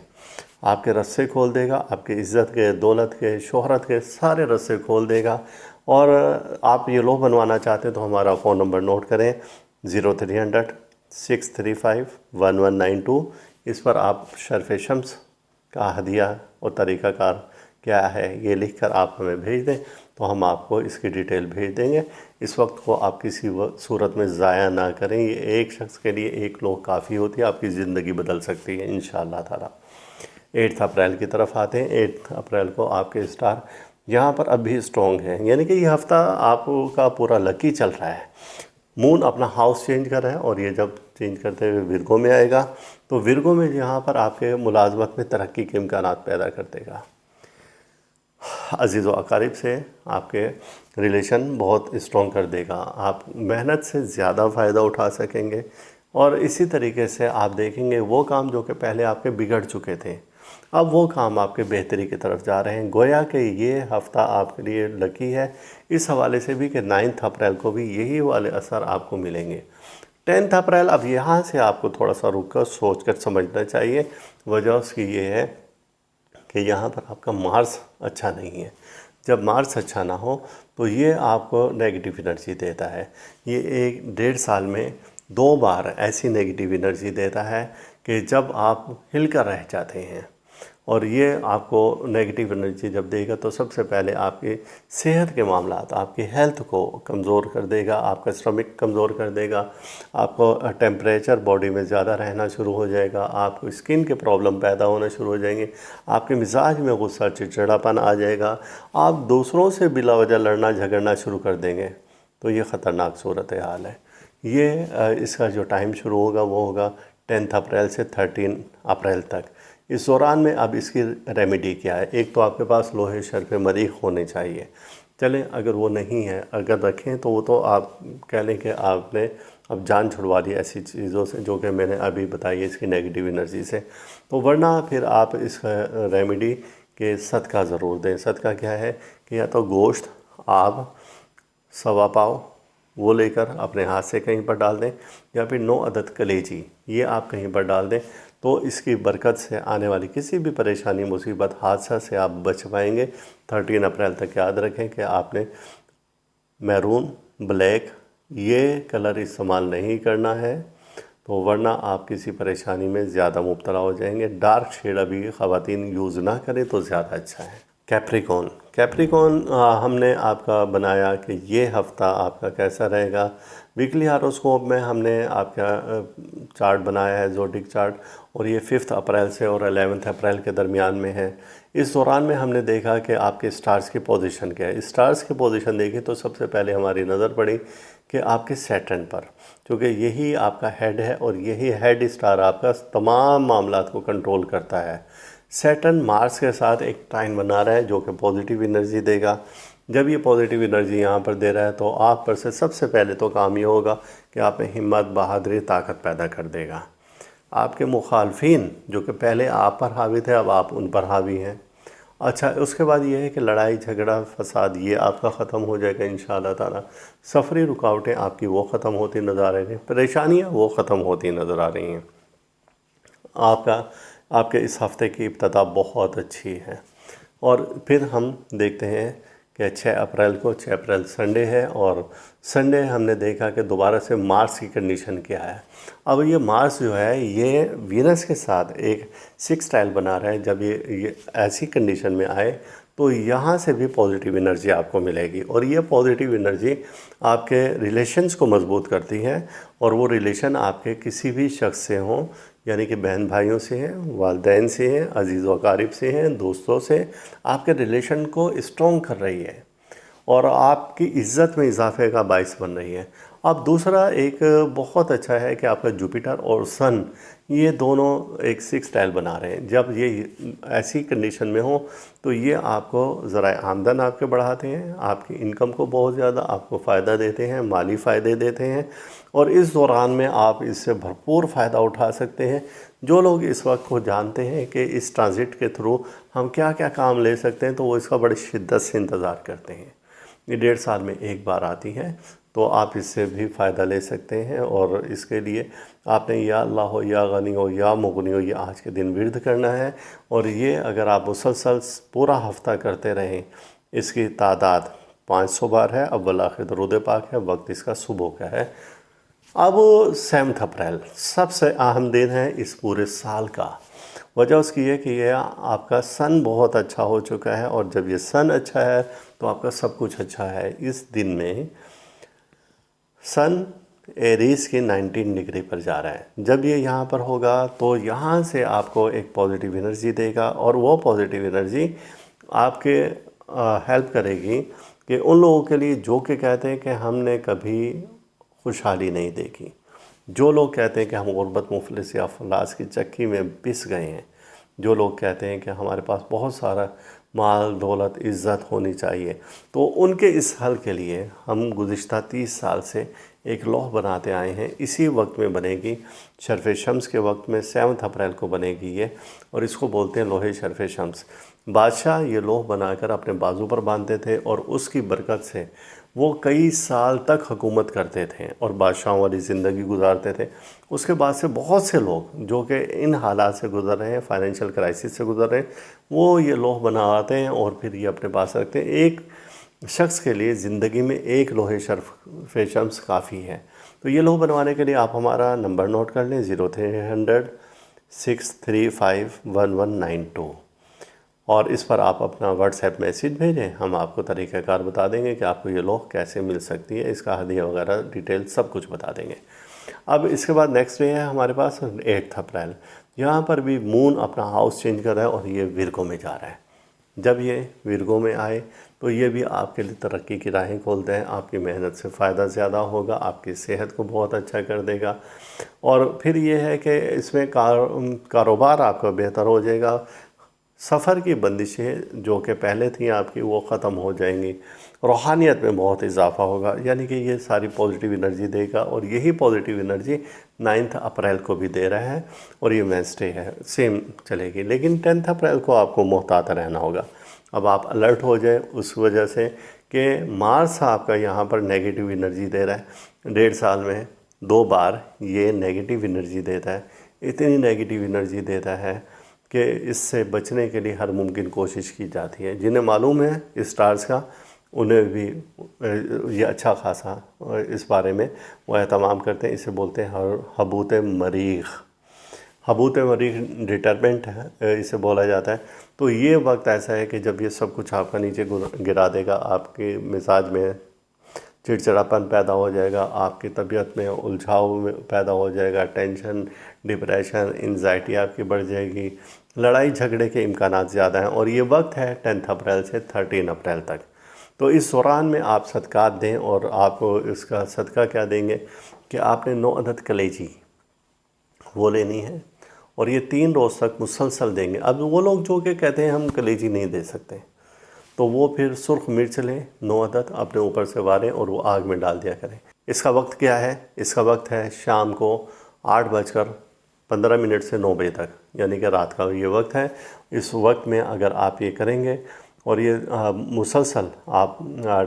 आपके रस्से खोल देगा, आपके इज़्ज़त के, दौलत के, शोहरत के सारे रस्से खोल देगा। और आप ये लो बनवाना चाहते हैं तो हमारा फ़ोन नंबर नोट करें 0300 635 1192। इस पर आप शर्फ़ शम्स का हदिया और तरीक़ाकार क्या है ये लिखकर आप हमें भेज दें तो हम आपको इसकी डिटेल भेज देंगे। इस वक्त को आप किसी सूरत में ज़ाया ना करें। ये एक शख्स के लिए एक लोग काफ़ी होती है, आपकी ज़िंदगी बदल सकती है इंशाअल्लाह ताला। 8 अप्रैल की तरफ आते हैं। 8 अप्रैल को आपके स्टार यहाँ पर अभी स्ट्रॉन्ग है, यानी कि ये हफ़्ता आपका पूरा लकी चल रहा है। मून अपना हाउस चेंज कर रहा है और ये जब चेंज करते हुए विरगो में आएगा तो विरगो में यहाँ पर आपके मुलाजमत में तरक्की के इम्कानात पैदा कर देगा। अजीज़ व अकारिब से आपके रिलेशन बहुत स्ट्रॉन्ग कर देगा। आप मेहनत से ज़्यादा फ़ायदा उठा सकेंगे और इसी तरीके से आप देखेंगे वो काम जो कि पहले आपके बिगड़ चुके थे, अब वो काम आपके बेहतरी की तरफ जा रहे हैं। गोया कि ये हफ़्ता आपके लिए लकी है इस हवाले से भी कि 9 अप्रैल को भी यही वाले असर आपको मिलेंगे। 10 अप्रैल अब यहाँ से आपको थोड़ा सा रुक कर सोच कर समझना चाहिए। वजह उसकी ये है कि यहाँ पर आपका मार्स अच्छा नहीं है। जब मार्स अच्छा ना हो तो ये आपको नेगेटिव एनर्जी देता है। ये 1-1.5 साल में 2 बार ऐसी नेगेटिव एनर्जी देता है कि जब आप हिलकर रह जाते हैं। और ये आपको नेगेटिव एनर्जी जब देगा तो सबसे पहले आपकी सेहत के मामलात, आपकी हेल्थ को कमज़ोर कर देगा, आपका स्टमक कमज़ोर कर देगा, आपको टेम्परेचर बॉडी में ज़्यादा रहना शुरू हो जाएगा, आपको स्किन के प्रॉब्लम पैदा होना शुरू हो जाएंगे, आपके मिजाज में गुस्सा चिड़चिड़ापन आ जाएगा, आप दूसरों से बिला वजह लड़ना झगड़ना शुरू कर देंगे। तो ये ख़तरनाक सूरत हाल है। ये इसका जो टाइम शुरू होगा वो होगा 10 अप्रैल से 13 अप्रैल तक। इस दौरान में अब इसकी रेमेडी क्या है? एक तो आपके पास लोहे शर्फ़ मरीख होने चाहिए। चलें अगर वो नहीं है, अगर रखें तो वो तो आप कह लें कि आपने अब जान छुड़वा दी ऐसी चीज़ों से जो कि मैंने अभी बताई है, इसकी नेगेटिव एनर्जी से। तो वरना फिर आप इसका रेमेडी के सदका ज़रूर दें। सदका क्या है कि या तो गोश्त आप 1.25 पाव वो लेकर अपने हाथ से कहीं पर डाल दें या फिर 9 अदद कलेजी ये आप कहीं पर डाल दें तो इसकी बरकत से आने वाली किसी भी परेशानी, मुसीबत, हादसा से आप बच पाएंगे। 13 अप्रैल तक याद रखें कि आपने मैरून, ब्लैक ये कलर इस्तेमाल नहीं करना है, तो वरना आप किसी परेशानी में ज़्यादा मुब्तला हो जाएंगे। डार्क शेड अभी ख़वातीन यूज़ ना करें तो ज़्यादा अच्छा है। कैप्रिकॉन हमने आपका बनाया कि ये हफ़्ता आपका कैसा रहेगा। वीकली हारोस्कोप में हमने आपका चार्ट बनाया है, ज़ोडिक चार्ट, और ये 5 अप्रैल से और 11 अप्रैल के दरमियान में है। इस दौरान में हमने देखा कि आपके स्टार्स की पोजीशन क्या है। स्टार्स की पोजीशन देखी तो सबसे पहले हमारी नज़र पड़ी कि आपके सैटर्न पर, क्योंकि यही आपका हेड है और यही हेड स्टार आपका तमाम मामलात को कंट्रोल करता है। सैटर्न मार्स के साथ एक ट्राइन बना रहा है जो कि पॉजिटिव एनर्जी देगा। जब ये पॉजिटिव एनर्जी यहाँ पर दे रहा है तो आप पर से सबसे पहले तो काम ये होगा कि आप में हिम्मत, बहादुरी, ताकत पैदा कर देगा। आपके मुखालफिन जो कि पहले आप पर हावी थे अब आप उन पर हावी हैं। अच्छा, उसके बाद ये है कि लड़ाई झगड़ा फसाद ये आपका ख़त्म हो जाएगा इंशाअल्लाह ताला। सफरी रुकावटें आपकी वो ख़त्म होती नज़र आ रही हैं, परेशानियाँ वो ख़त्म होती नज़र आ रही हैं। आपके इस हफ़्ते की इब्तदा बहुत अच्छी है। और फिर हम देखते हैं कि 6 अप्रैल संडे है और संडे हमने देखा कि दोबारा से मार्स की कंडीशन क्या है। अब ये मार्स जो है ये वीनस के साथ एक सेक्सटाइल बना रहा है। जब ये ऐसी कंडीशन में आए तो यहाँ से भी पॉजिटिव एनर्जी आपको मिलेगी और ये पॉजिटिव एनर्जी आपके रिलेशंस को मजबूत करती है और वो रिलेशन आपके किसी भी शख्स से हों यानी कि बहन भाइयों से हैं, वालिदैन से हैं, अजीज़ व अकारिब से हैं, दोस्तों से आपके रिलेशन को स्ट्रॉन्ग कर रही है और आपकी इज़्ज़त में इजाफे का बायस बन रही है। अब दूसरा एक बहुत अच्छा है कि आपका जुपिटर और सन ये दोनों एक सिक्स टाइल बना रहे हैं। जब ये ऐसी कंडीशन में हो तो ये आपको ज़रा आमदन आपके बढ़ाते हैं, आपकी इनकम को बहुत ज़्यादा आपको फ़ायदा देते हैं, माली फ़ायदे देते हैं और इस दौरान में आप इससे भरपूर फ़ायदा उठा सकते हैं। जो लोग इस वक्त को जानते हैं कि इस ट्रांजिट के थ्रू हम क्या क्या काम ले सकते हैं तो वो इसका बड़ी शिद्दत से इंतज़ार करते हैं। ये 1.5 साल में एक बार आती है तो आप इससे भी फ़ायदा ले सकते हैं और इसके लिए आपने या अल्लाह हो या गनी हो या मुगनी हो ये आज के दिन विर्द करना है और ये अगर आप मुसलसल पूरा हफ्ता करते रहें, इसकी तादाद 500 बार है। अव्वल आखिर दरूद पाक है, वक्त इसका सुबह का है। अब 7 अप्रैल सबसे अहम दिन है इस पूरे साल का। वजह उसकी है कि यह आपका सन बहुत अच्छा हो चुका है और जब ये सन अच्छा है तो आपका सब कुछ अच्छा है। इस दिन में सन एरीज के 19 डिग्री पर जा रहा है। जब ये यहाँ पर होगा तो यहाँ से आपको एक पॉजिटिव एनर्जी देगा और वो पॉजिटिव एनर्जी आपके हेल्प करेगी कि उन लोगों के लिए जो कि कहते हैं कि हमने कभी खुशहाली नहीं देखी, जो लोग कहते हैं कि हम गुर्बत मुफलिस या अफलास की चक्की में पिस गए हैं, जो लोग कहते हैं कि हमारे पास बहुत सारा माल दौलत इज़्ज़त होनी चाहिए, तो उनके इस हल के लिए हम गुज़िश्ता 30 साल से एक लौह बनाते आए हैं। इसी वक्त में बनेगी, शर्फ़ शम्स के वक्त में 7 अप्रैल को बनेगी ये और इसको बोलते हैं लोहे शर्फ़ शम्स। बादशाह ये लौह बनाकर अपने बाजू पर बांधते थे और उसकी बरकत से वो कई साल तक हुकूमत करते थे और बादशाहों वाली ज़िंदगी गुजारते थे। उसके बाद से बहुत से लोग जो कि इन हालात से गुज़र रहे हैं, फाइनेंशियल क्राइसिस से गुज़र रहे हैं, वो ये लौह बनाते हैं और फिर ये अपने पास रखते हैं। एक शख्स के लिए ज़िंदगी में एक लोहे शर्फ़ शम्स काफ़ी है। तो ये लौह बनवाने के लिए आप हमारा नंबर नोट कर लें 0300 635 1192 और इस पर आप अपना व्हाट्सएप मैसेज भेजें। हम आपको तरीक़ाकार बता देंगे कि आपको ये लौह कैसे मिल सकती है, इसका हदिया वगैरह डिटेल सब कुछ बता देंगे। अब इसके बाद नेक्स्ट डे है हमारे पास 8 अप्रैल। यहाँ पर भी मून अपना हाउस चेंज कर रहा है और ये विरगो में जा रहा है। जब ये विरगो में आए तो ये भी आपके लिए तरक्की की राहें खोलते हैं। आपकी मेहनत से फ़ायदा ज़्यादा होगा, आपकी सेहत को बहुत अच्छा कर देगा और फिर ये है कि इसमें कारोबार आपका बेहतर हो जाएगा। सफ़र की बंदिशें जो कि पहले थी आपकी वो ख़त्म हो जाएंगी, रूहानियत में बहुत इजाफा होगा। यानी कि ये सारी पॉजिटिव एनर्जी देगा और यही पॉजिटिव एनर्जी 9 अप्रैल को भी दे रहा है और ये वेडनेसडे है, सेम चलेगी। लेकिन 10 अप्रैल को आपको मोहतात रहना होगा। अब आप अलर्ट हो जाए उस वजह से कि मार्स आपका यहाँ पर नेगेटिव एनर्जी दे रहा है। 1.5 साल में 2 बार ये नेगेटिव एनर्जी देता है। इतनी नेगेटिव एनर्जी देता है कि इससे बचने के लिए हर मुमकिन कोशिश की जाती है। जिन्हें मालूम है स्टार्स का उन्हें भी ये अच्छा खासा इस बारे में वो एहतमाम करते हैं। इसे बोलते हैं हबूत मरीख। हबूत मरीख डिटरमेंट है इसे बोला जाता है। तो ये वक्त ऐसा है कि जब ये सब कुछ आपका नीचे गिरा देगा, आपके मिजाज में चिड़चिड़ापन पैदा हो जाएगा, आपकी तबीयत में उलझाव पैदा हो जाएगा, टेंशन, डिप्रेशन, एंजाइटी आपकी बढ़ जाएगी, लड़ाई झगड़े के इम्कानात ज़्यादा हैं और ये वक्त है 10 अप्रैल से 13 अप्रैल तक। तो इस दौरान में आप सदक़ात दें और आपको इसका सदका क्या देंगे कि आपने 9 अदद कलेजी वो लेनी है और ये 3 रोज़ तक मुसलसल देंगे। अब वो लोग जो कि कहते हैं हम कलेजी नहीं दे सकते तो वो फिर सुर्ख मिर्च लें 9 अदद अपने ऊपर से वारें और वो आग में डाल दिया करें। इसका वक्त क्या है? इसका वक्त है शाम को 8:15 से 9 बजे तक, यानी कि रात का ये वक्त है। इस वक्त में अगर आप ये करेंगे और ये मुसलसल आप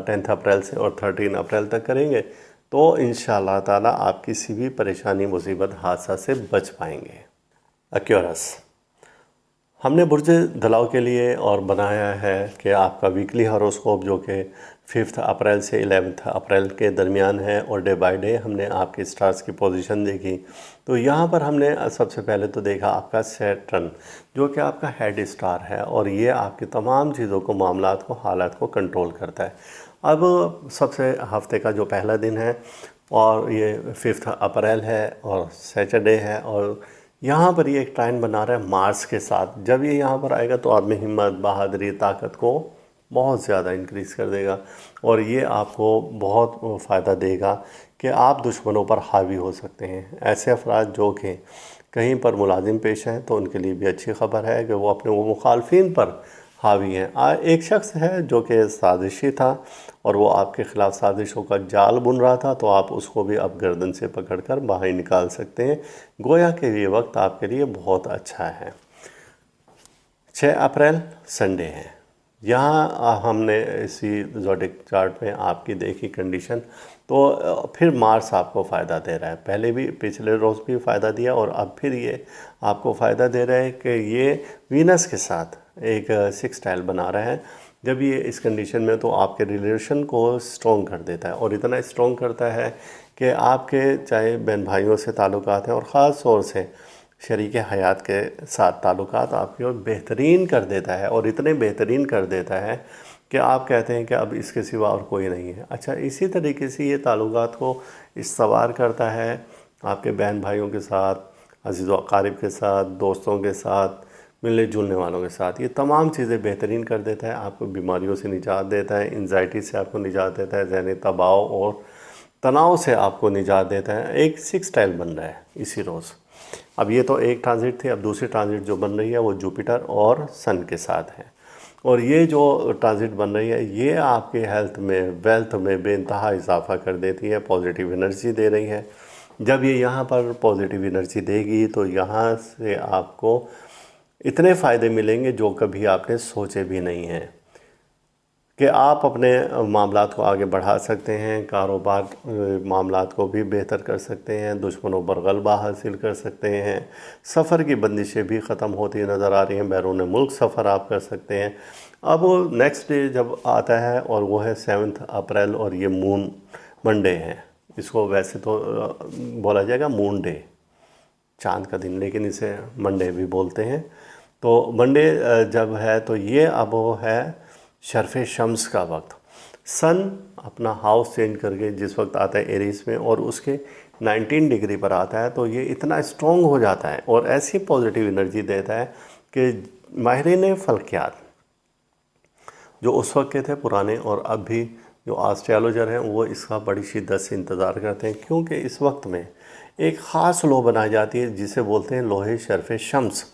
10 अप्रैल से और 13 अप्रैल तक करेंगे तो इंशाअल्लाह ताला आप किसी भी परेशानी, मुसीबत, हादसा से बच पाएंगे। एक्वेरियस हमने बुर्ज दलाव के लिए और बनाया है कि आपका वीकली हॉरोस्कोप जो कि 5 अप्रैल से 11 अप्रैल के दरमियान है और डे बाय डे हमने आपके स्टार्स की पोजीशन देखी। तो यहाँ पर हमने सबसे पहले तो देखा आपका सैटर्न जो कि आपका हेड स्टार है और ये आपकी तमाम चीज़ों को, मामलात को, हालात को कंट्रोल करता है। अब सबसे हफ्ते का जो पहला दिन है और ये 5 अप्रैल है और सैटरडे है और यहाँ पर ये एक ट्राइन बना रहा है मार्स के साथ। जब ये यहाँ पर आएगा तो आप में हिम्मत, बहादुरी, ताकत को बहुत ज़्यादा इंक्रीज़ कर देगा और ये आपको बहुत फ़ायदा देगा कि आप दुश्मनों पर हावी हो सकते हैं। ऐसे अफराद जो कि कहीं पर मुलाजिम पेश हैं तो उनके लिए भी अच्छी खबर है कि वो अपने वो मुखालफिन पर हावी हैं। एक शख्स है जो कि साजिशी था और वो आपके ख़िलाफ़ साजिशों का जाल बुन रहा था, तो आप उसको भी अब गर्दन से पकड़कर बाहर निकाल सकते हैं। गोया कि ये वक्त आपके लिए बहुत अच्छा है। 6 अप्रैल संडे है। यहाँ हमने इसी ज़ोडिक चार्ट में आपकी देखी कंडीशन, तो फिर मार्स आपको फ़ायदा दे रहा है। पहले भी पिछले रोज़ भी फ़ायदा दिया और अब फिर ये आपको फ़ायदा दे रहा है कि ये वीनस के साथ एक सेक्सटाइल बना रहा है। जब ये इस कंडीशन में तो आपके रिलेशन को स्ट्रॉन्ग कर देता है और इतना स्ट्रॉन्ग करता है कि आपके चाहे बहन भाइयों से ताल्लुकात हैं और ख़ास तौर से शरीक हयात के साथ ताल्लुकात आपकी और बेहतरीन कर देता है और इतने बेहतरीन कर देता है कि आप कहते हैं कि अब इसके सिवा और कोई नहीं है। अच्छा, इसी तरीके से ये ताल्लुकात को इस्तवार करता है आपके बहन भाइयों के साथ, अज़ीज़ व अक़ारिब के साथ, दोस्तों के साथ, मिलने जुलने वालों के साथ। ये तमाम चीज़ें बेहतरीन कर देता है, आपको बीमारियों से निजात देता है, एंजाइटी से आपको निजात देता है, ज़हनी दबाव और तनाव से आपको निजात देता है। एक सेक्सटाइल बन रहा है इसी रोज़। अब ये तो एक ट्रांजिट थी, अब दूसरी ट्रांजिट जो बन रही है वो जुपिटर और सन के साथ है और ये जो ट्रांजिट बन रही है ये आपके हेल्थ में, वेल्थ में बेइंतहा इजाफा कर देती है, पॉजिटिव एनर्जी दे रही है। जब ये यहाँ पर पॉजिटिव एनर्जी देगी तो यहाँ से आपको इतने फ़ायदे मिलेंगे जो कभी आपने सोचे भी नहीं हैं कि आप अपने मामलात को आगे बढ़ा सकते हैं, कारोबार मामलात को भी बेहतर कर सकते हैं, दुश्मनों पर गलबा हासिल कर सकते हैं, सफ़र की बंदिशें भी ख़त्म होती नज़र आ रही हैं, बैरून मुल्क सफ़र आप कर सकते हैं। अब नेक्स्ट डे जब आता है और वो है 7 अप्रैल और ये मून मंडे है। इसको वैसे तो बोला जाएगा मून डे, चाँद का दिन, लेकिन इसे मंडे भी बोलते हैं। तो मंडे जब है तो ये अब वो है शर्फ़ शम्स का वक्त। सन अपना हाउस चेंज करके जिस वक्त आता है एरीज में और उसके 19 डिग्री पर आता है तो ये इतना स्ट्रॉन्ग हो जाता है और ऐसी पॉजिटिव एनर्जी देता है कि माहिरीन फ़ल्कियात जो उस वक्त के थे पुराने और अब भी जो एस्ट्रोलॉजर हैं वो इसका बड़ी शिद्दत से इंतज़ार करते हैं, क्योंकि इस वक्त में एक ख़ास लौह बनाई जाती है जिसे बोलते हैं लोहे शर्फ़ शम्स।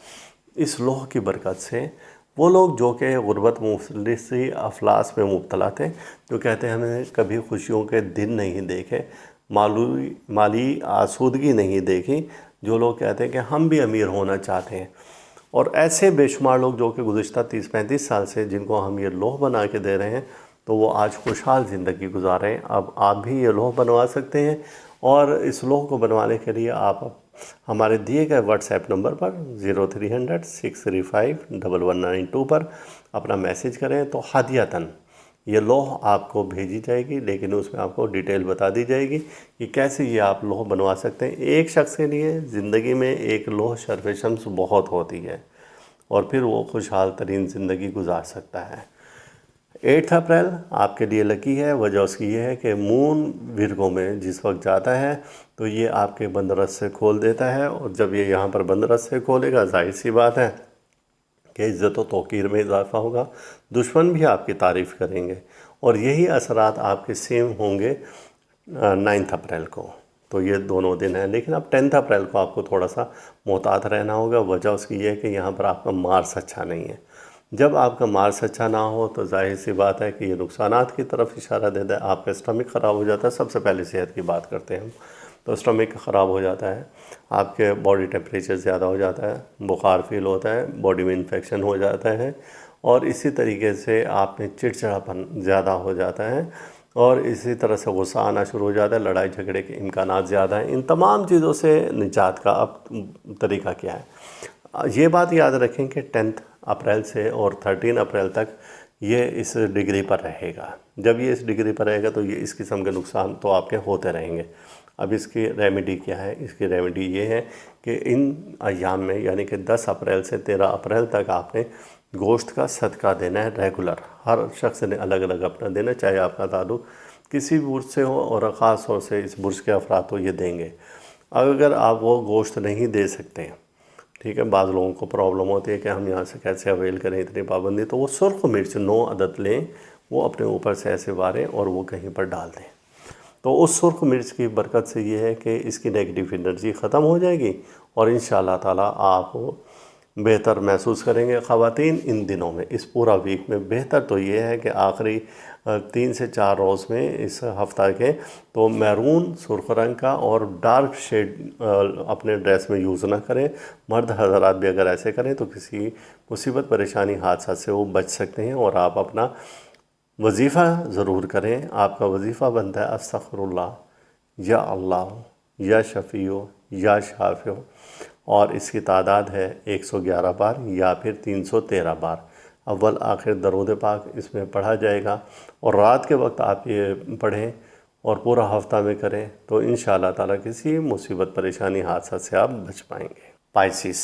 इस लौह की बरकत से वो लोग जो कि गुर्बत मुफलिसी अफलास में मुब्तला थे, जो कहते हैं हमें कभी खुशियों के दिन नहीं देखे, माली आसूदगी नहीं देखी, जो लोग कहते हैं कि हम भी अमीर होना चाहते हैं, और ऐसे बेशुमार लोग जो कि गुज़िश्ता 30-35 साल से जिनको हम ये लौह बना के दे रहे हैं तो वो आज खुशहाल ज़िंदगी गुजार रहे हैं। अब आप भी ये लौह बनवा सकते हैं और इस लौह को बनवाने के लिए आप हमारे दिए गए व्हाट्सएप नंबर पर 0300 635 1192 पर अपना मैसेज करें तो हदियतन ये लौह आपको भेजी जाएगी, लेकिन उसमें आपको डिटेल बता दी जाएगी कि कैसे ये आप लौह बनवा सकते हैं। एक शख्स के लिए ज़िंदगी में एक लौह शर्फ़ शम्स बहुत होती है और फिर वो खुशहाल तरीन ज़िंदगी गुजार सकता है। 8 अप्रैल आपके लिए लकी है। वजह उसकी ये है कि मून विर्गो में जिस वक्त जाता है तो ये आपके बंद रस्से खोल देता है और जब ये यहाँ पर बंद रस्से खोलेगा जाहिर सी बात है कि इज़्ज़त व तौक़ीर में इजाफ़ा होगा, दुश्मन भी आपकी तारीफ़ करेंगे और यही असरात आपके सेम होंगे 9 अप्रैल को। तो ये दोनों दिन हैं, लेकिन अब 10 अप्रैल को आपको थोड़ा सा मोहतात रहना होगा। वजह उसकी ये है कि यहाँ पर आपका मार्स अच्छा नहीं है। जब आपका मार्स अच्छा ना हो तो जाहिर सी बात है कि ये नुकसानात की तरफ इशारा देता है। आपका स्टमक ख़राब हो जाता है। सबसे पहले सेहत की बात करते हैं हम, तो स्टमक ख़राब हो जाता है, आपके बॉडी टेम्परेचर ज़्यादा हो जाता है, बुखार फील होता है, बॉडी में इन्फेक्शन हो जाता है और इसी तरीके से आप में चिड़चिड़ापन ज़्यादा हो जाता है और इसी तरह से गुस्सा आना शुरू हो जाता है, लड़ाई झगड़े के इम्कानात ज़्यादा हैं। इन तमाम चीज़ों से निजात का अब तरीका क्या है, ये बात याद रखें कि 10 अप्रैल से और 13 अप्रैल तक ये इस डिग्री पर रहेगा। जब ये इस डिग्री पर रहेगा तो ये इस किस्म के नुकसान तो आपके होते रहेंगे। अब इसकी रेमेडी क्या है? इसकी रेमेडी ये है कि इन अयाम में यानी कि 10 अप्रैल से 13 अप्रैल तक आपने गोश्त का सदका देना है रेगुलर। हर शख्स ने अलग अलग अपना देना, चाहे आपका ताल्लुक़ किसी भी बुर्ज से हो और ख़ास तौर से इस बुर्ज के अफराद तो ये देंगे। अगर आप वो गोश्त नहीं दे सकते ठीक है, बाज़ लोगों को प्रॉब्लम होती है कि हम यहाँ से कैसे अवेल करें इतनी पाबंदी, तो वो सुर्ख मिर्च 9 अदद लें, वो अपने ऊपर से ऐसे वारें और वो कहीं पर डाल दें। तो उस सुर्ख मिर्च की बरकत से ये है कि इसकी नेगेटिव एनर्जी ख़त्म हो जाएगी और इंशाअल्लाह ताला आप बेहतर महसूस करेंगे। ख़वातीन इन दिनों में, इस पूरा वीक में बेहतर तो ये है कि आखिरी 3 से 4 रोज़ में इस हफ्ता के तो मैरून सुर्ख रंग का और डार्क शेड अपने ड्रेस में यूज़ ना करें। मर्द हज़रात भी अगर ऐसे करें तो किसी मुसीबत परेशानी हादसा से वो बच सकते हैं। और आप अपना वजीफ़ा ज़रूर करें। आपका वजीफ़ा बनता है अस्तग़फिरुल्लाह, या अल्लाह, या शफ़ीओ, या शाफ़िओ, और इसकी तादाद है 111 बार या फिर 313 बार। अव्वल आखिर दरूद पाक इसमें पढ़ा जाएगा और रात के वक्त आप ये पढ़ें और पूरा हफ्ता में करें तो इंशाअल्लाह ताला किसी मुसीबत परेशानी हादसा से आप बच पाएंगे। पाइसिस,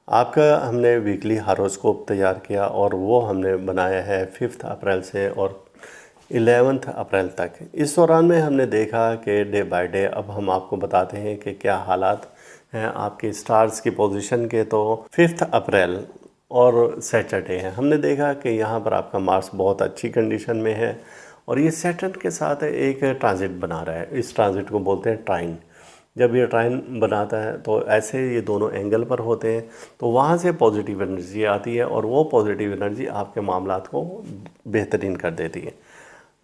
आपका हमने वीकली हॉरोस्कोप तैयार किया और वो हमने बनाया है 5 अप्रैल से और 11 अप्रैल तक। इस दौरान में हमने देखा कि डे बाय डे अब हम आपको बताते हैं कि क्या हालात हैं आपके स्टार्स की पोजीशन के। तो 5 अप्रैल और सैटरडे है, हमने देखा कि यहाँ पर आपका मार्स बहुत अच्छी कंडीशन में है और ये सैटर्न के साथ एक ट्रांजिट बना रहा है। इस ट्रांजिट को बोलते हैं ट्राइन। जब ये ट्राइन बनाता है तो ऐसे ये दोनों एंगल पर होते हैं तो वहाँ से पॉजिटिव एनर्जी आती है और वो पॉजिटिव एनर्जी आपके मामलात को बेहतरीन कर देती है।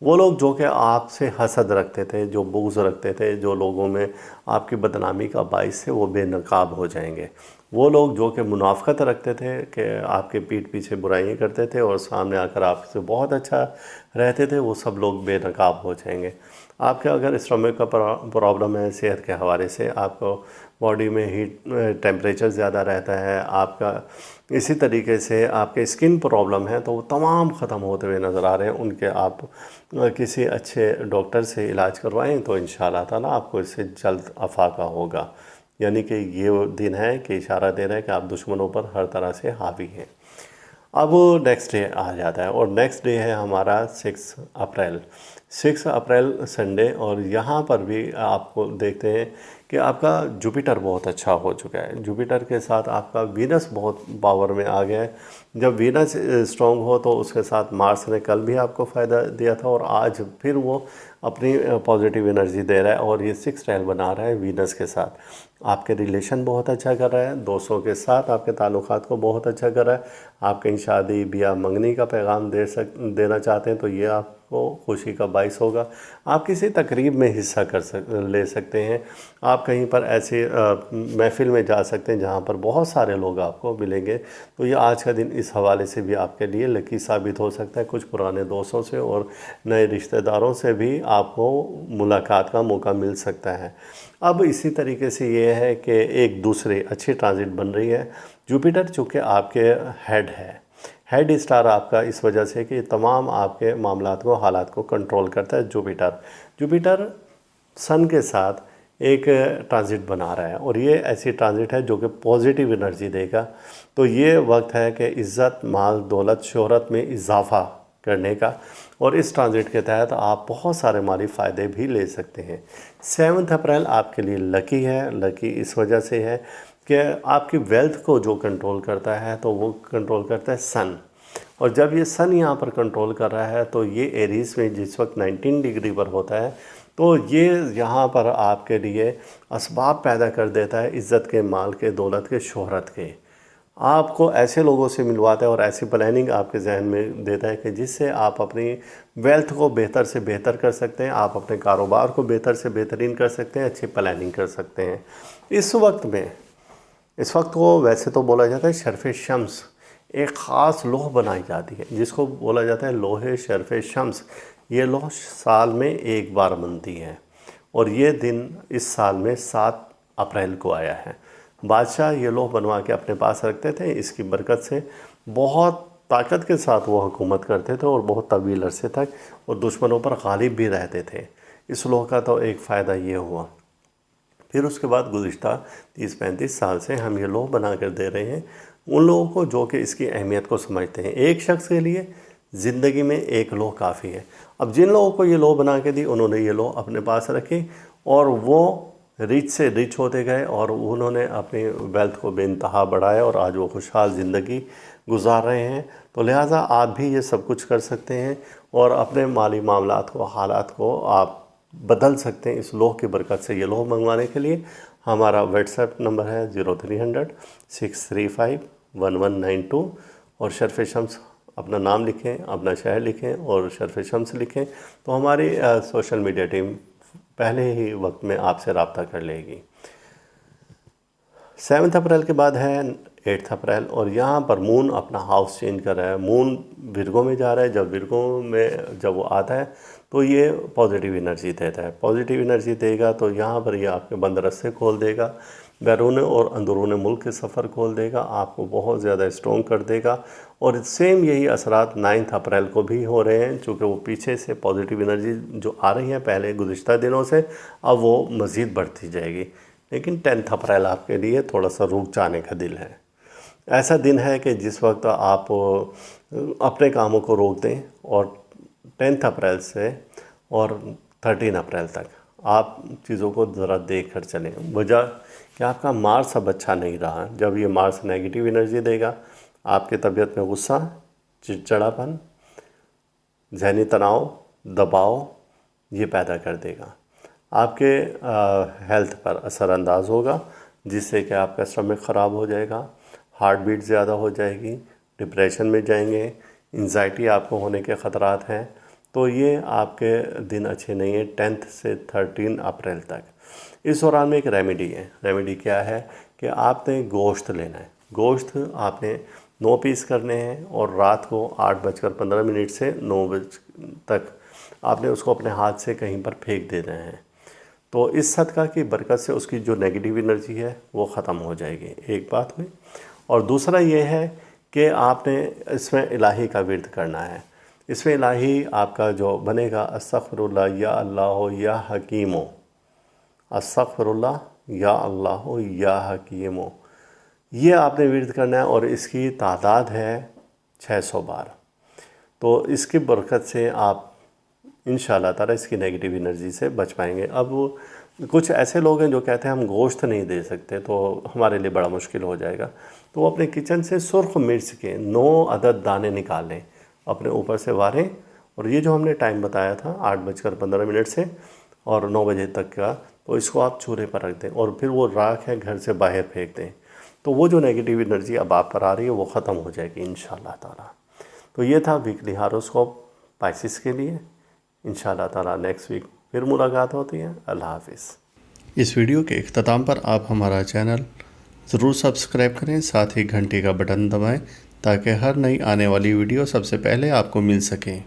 वो लोग जो कि आपसे हसद रखते थे, जो बुग़्ज़ रखते थे, जो लोगों में आपकी बदनामी का बाइस थे, वो बेनकाब हो जाएंगे। वो लोग जो कि मुनाफ़क़त रखते थे कि आपके पीठ पीछे बुराइयां करते थे और सामने आकर आपसे बहुत अच्छा रहते थे, वो सब लोग बेनकाब हो जाएंगे। आपके अगर स्टमक का प्रॉब्लम है सेहत के हवाले से, आपको बॉडी में हीट टेम्परेचर ज़्यादा रहता है, आपका इसी तरीके से आपके स्किन प्रॉब्लम है, तो वो तमाम ख़त्म होते हुए नज़र आ रहे हैं। उनके आप किसी अच्छे डॉक्टर से इलाज करवाएं तो इंशाअल्लाह ताला आपको इससे जल्द अफाका होगा। यानी कि ये वो दिन है कि इशारा दे रहा है कि आप दुश्मनों पर हर तरह से हावी हैं। अब नेक्स्ट डे आ जाता है और नेक्स्ट डे है हमारा 6 अप्रैल। 6 अप्रैल संडे, और यहाँ पर भी आपको देखते हैं कि आपका जुपिटर बहुत अच्छा हो चुका है। जुपिटर के साथ आपका वीनस बहुत पावर में आ गया है। जब वीनस स्ट्रॉन्ग हो तो उसके साथ मार्स ने कल भी आपको फ़ायदा दिया था और आज फिर वो अपनी पॉजिटिव एनर्जी दे रहा है और ये 6 ट्रायल बना रहा है वीनस के साथ। आपके रिलेशन बहुत अच्छा कर रहा है, दोस्तों के साथ आपके ताल्लुकात को बहुत अच्छा कर रहा है। आप कहीं शादी ब्याह मंगनी का पैगाम देना चाहते हैं तो ये आपको खुशी का बाइस होगा। आप किसी तकरीब में हिस्सा ले सकते हैं। आप कहीं पर ऐसे महफ़िल में जा सकते हैं जहाँ पर बहुत सारे लोग आपको मिलेंगे। तो ये आज का दिन इस हवाले से भी आपके लिए लकी साबित हो सकता है। कुछ पुराने दोस्तों से और नए रिश्तेदारों से भी आपको मुलाकात का मौका मिल सकता है। अब इसी तरीके से ये है कि एक दूसरे अच्छी ट्रांजिट बन रही है। जुपिटर चूँकि आपके हेड स्टार आपका इस वजह से कि तमाम आपके मामलात को हालात को कंट्रोल करता है। जुपिटर सन के साथ एक ट्रांजिट बना रहा है और ये ऐसी ट्रांजिट है जो कि पॉजिटिव एनर्जी देगा। तो ये वक्त है कि इज़्ज़त, माल, दौलत, शोहरत में इजाफ़ा करने का, और इस ट्रांजिट के तहत आप बहुत सारे माली फ़ायदे भी ले सकते हैं। 7 अप्रैल आपके लिए लकी है। लकी इस वजह से है कि आपकी वेल्थ को जो कंट्रोल करता है तो वो कंट्रोल करता है सन, और जब ये सन यहाँ पर कंट्रोल कर रहा है तो ये एरीज़ में जिस वक्त 19 डिग्री पर होता है तो ये यहाँ पर आपके लिए असबाब पैदा कर देता है इज़्ज़त के, माल के, दौलत के, शोहरत के। आपको ऐसे लोगों से मिलवाता है और ऐसी प्लानिंग आपके जहन में देता है कि जिससे आप अपनी वेल्थ को बेहतर से बेहतर कर सकते हैं, आप अपने कारोबार को बेहतर से बेहतरीन कर सकते हैं, अच्छी प्लानिंग कर सकते हैं। इस वक्त को वैसे तो बोला जाता है शर्फ़ शम्स, एक ख़ास लोह बनाई जाती है जिसको बोला जाता है लोहे शर्फ़ शम्स। ये लोह साल में एक बार बनती है और ये दिन इस साल में 7 अप्रैल को आया है। बादशाह ये लोह बनवा के अपने पास रखते थे। इसकी बरकत से बहुत ताकत के साथ वो हुकूमत करते थे और बहुत तवील अरसे तक और दुश्मनों पर गालिब भी रहते थे। इस लोह का तो एक फ़ायदा ये हुआ। फिर उसके बाद गुज़िश्ता 30-35 साल से हम ये लोह बना कर दे रहे हैं उन लोगों को जो कि इसकी अहमियत को समझते हैं। एक शख्स के लिए ज़िंदगी में एक लोह काफ़ी है। अब जिन लोगों को ये लोह बना के दी उन्होंने ये लोह अपने पास रखी और वो रिच से रिच होते गए और उन्होंने अपनी वेल्थ को बेइंतहा बढ़ाया और आज वो खुशहाल ज़िंदगी गुजार रहे हैं। तो लिहाजा आप भी ये सब कुछ कर सकते हैं और अपने माली मामलात को, हालात को आप बदल सकते हैं इस लोह की बरकत से। ये लोह मंगवाने के लिए हमारा व्हाट्सएप नंबर है 0300 635 1192 और शर्फ़ शम्स अपना नाम लिखें, अपना शहर लिखें और शर्फ़ शम्स लिखें, तो हमारी सोशल मीडिया टीम पहले ही वक्त में आपसे रब्ता कर लेगी। 7 अप्रैल के बाद है 8 अप्रैल और यहाँ पर मून अपना हाउस चेंज कर रहा है। मून विर्गो में जा रहा है। जब विर्गो में जब वो आता है तो ये पॉजिटिव एनर्जी देता है। पॉजिटिव एनर्जी देगा तो यहाँ पर ये आपके बंद रास्ते खोल देगा, बैरून और अंदरून मुल्क के सफ़र खोल देगा, आपको बहुत ज़्यादा स्ट्रॉन्ग कर देगा। और सेम यही असरात 9 अप्रैल को भी हो रहे हैं, चूँकि वो पीछे से पॉजिटिव एनर्जी जो आ रही है पहले गुज़िश्ता दिनों से, अब वो मज़ीद बढ़ती जाएगी। लेकिन 10 अप्रैल आपके लिए थोड़ा सा रुक जाने का दिल है। ऐसा दिन है कि जिस वक्त आप अपने कामों को रोक दें और 10 अप्रैल से और 13 अप्रैल तक आप चीज़ों को ज़रा देख कर चलें। वजह कि आपका मार्स अब अच्छा नहीं रहा। जब ये मार्स नेगेटिव एनर्जी देगा, आपकी तबीयत में गुस्सा, चिड़चिड़ापन, ज़हनी तनाव, दबाव ये पैदा कर देगा। आपके हेल्थ पर असरअंदाज होगा, जिससे कि आपका स्टमक ख़राब हो जाएगा, हार्ट बीट ज़्यादा हो जाएगी, डिप्रेशन में जाएंगे, एंजाइटी आपको होने के ख़तरात हैं। तो ये आपके दिन अच्छे नहीं हैं 10 से 13 अप्रैल तक। इस दौरान में एक रेमेडी है। रेमेडी क्या है कि आपने गोश्त लेना है। गोश्त आपने 9 पीस करने हैं और रात को 8:15 से 9 बजे तक आपने उसको अपने हाथ से कहीं पर फेंक देना है। तो इस सदका की बरकत से उसकी जो नेगेटिव एनर्जी है वो ख़त्म हो जाएगी। एक बात हुई। और दूसरा ये है कि आपने इसमें इलाही का विर्द करना है। इसमें इलाही आपका जो बनेगा अस्तग़फिरुल्लाह या अल्लाह या हकीमो, अस्तग़फिरुल्लाह या अल्लाह या हकीमो, ये आपने विर्द करना है और इसकी तादाद है 600 बार। तो इसकी बरकत से आप इंशाअल्लाह ताला इसकी नेगेटिव एनर्जी से बच पाएंगे। अब कुछ ऐसे लोग हैं जो कहते हैं हम गोश्त नहीं दे सकते, तो हमारे लिए बड़ा मुश्किल हो जाएगा। तो वो अपने किचन से सुर्ख मिर्च के 9 अदद दाने निकाल लें, अपने ऊपर से वारें और ये जो हमने टाइम बताया था 8:15 से और 9 बजे तक का, तो इसको आप चूल्हे पर रख दें और फिर वो राख है घर से बाहर फेंक दें। तो वो जो नेगेटिव एनर्जी अब आप पर आ रही है वो ख़त्म हो जाएगी इंशाअल्लाह ताला। तो ये था वीकली हॉरोस्कोप पाइसिस के लिए। इंशाअल्लाह ताला नेक्स्ट वीक फिर मुलाकात होती है। अल्लाह हाफिज़। इस वीडियो के इख्तिताम पर आप हमारा चैनल ज़रूर सब्सक्राइब करें, साथ ही घंटी का बटन दबाएं ताकि हर नई आने वाली वीडियो सबसे पहले आपको मिल सके।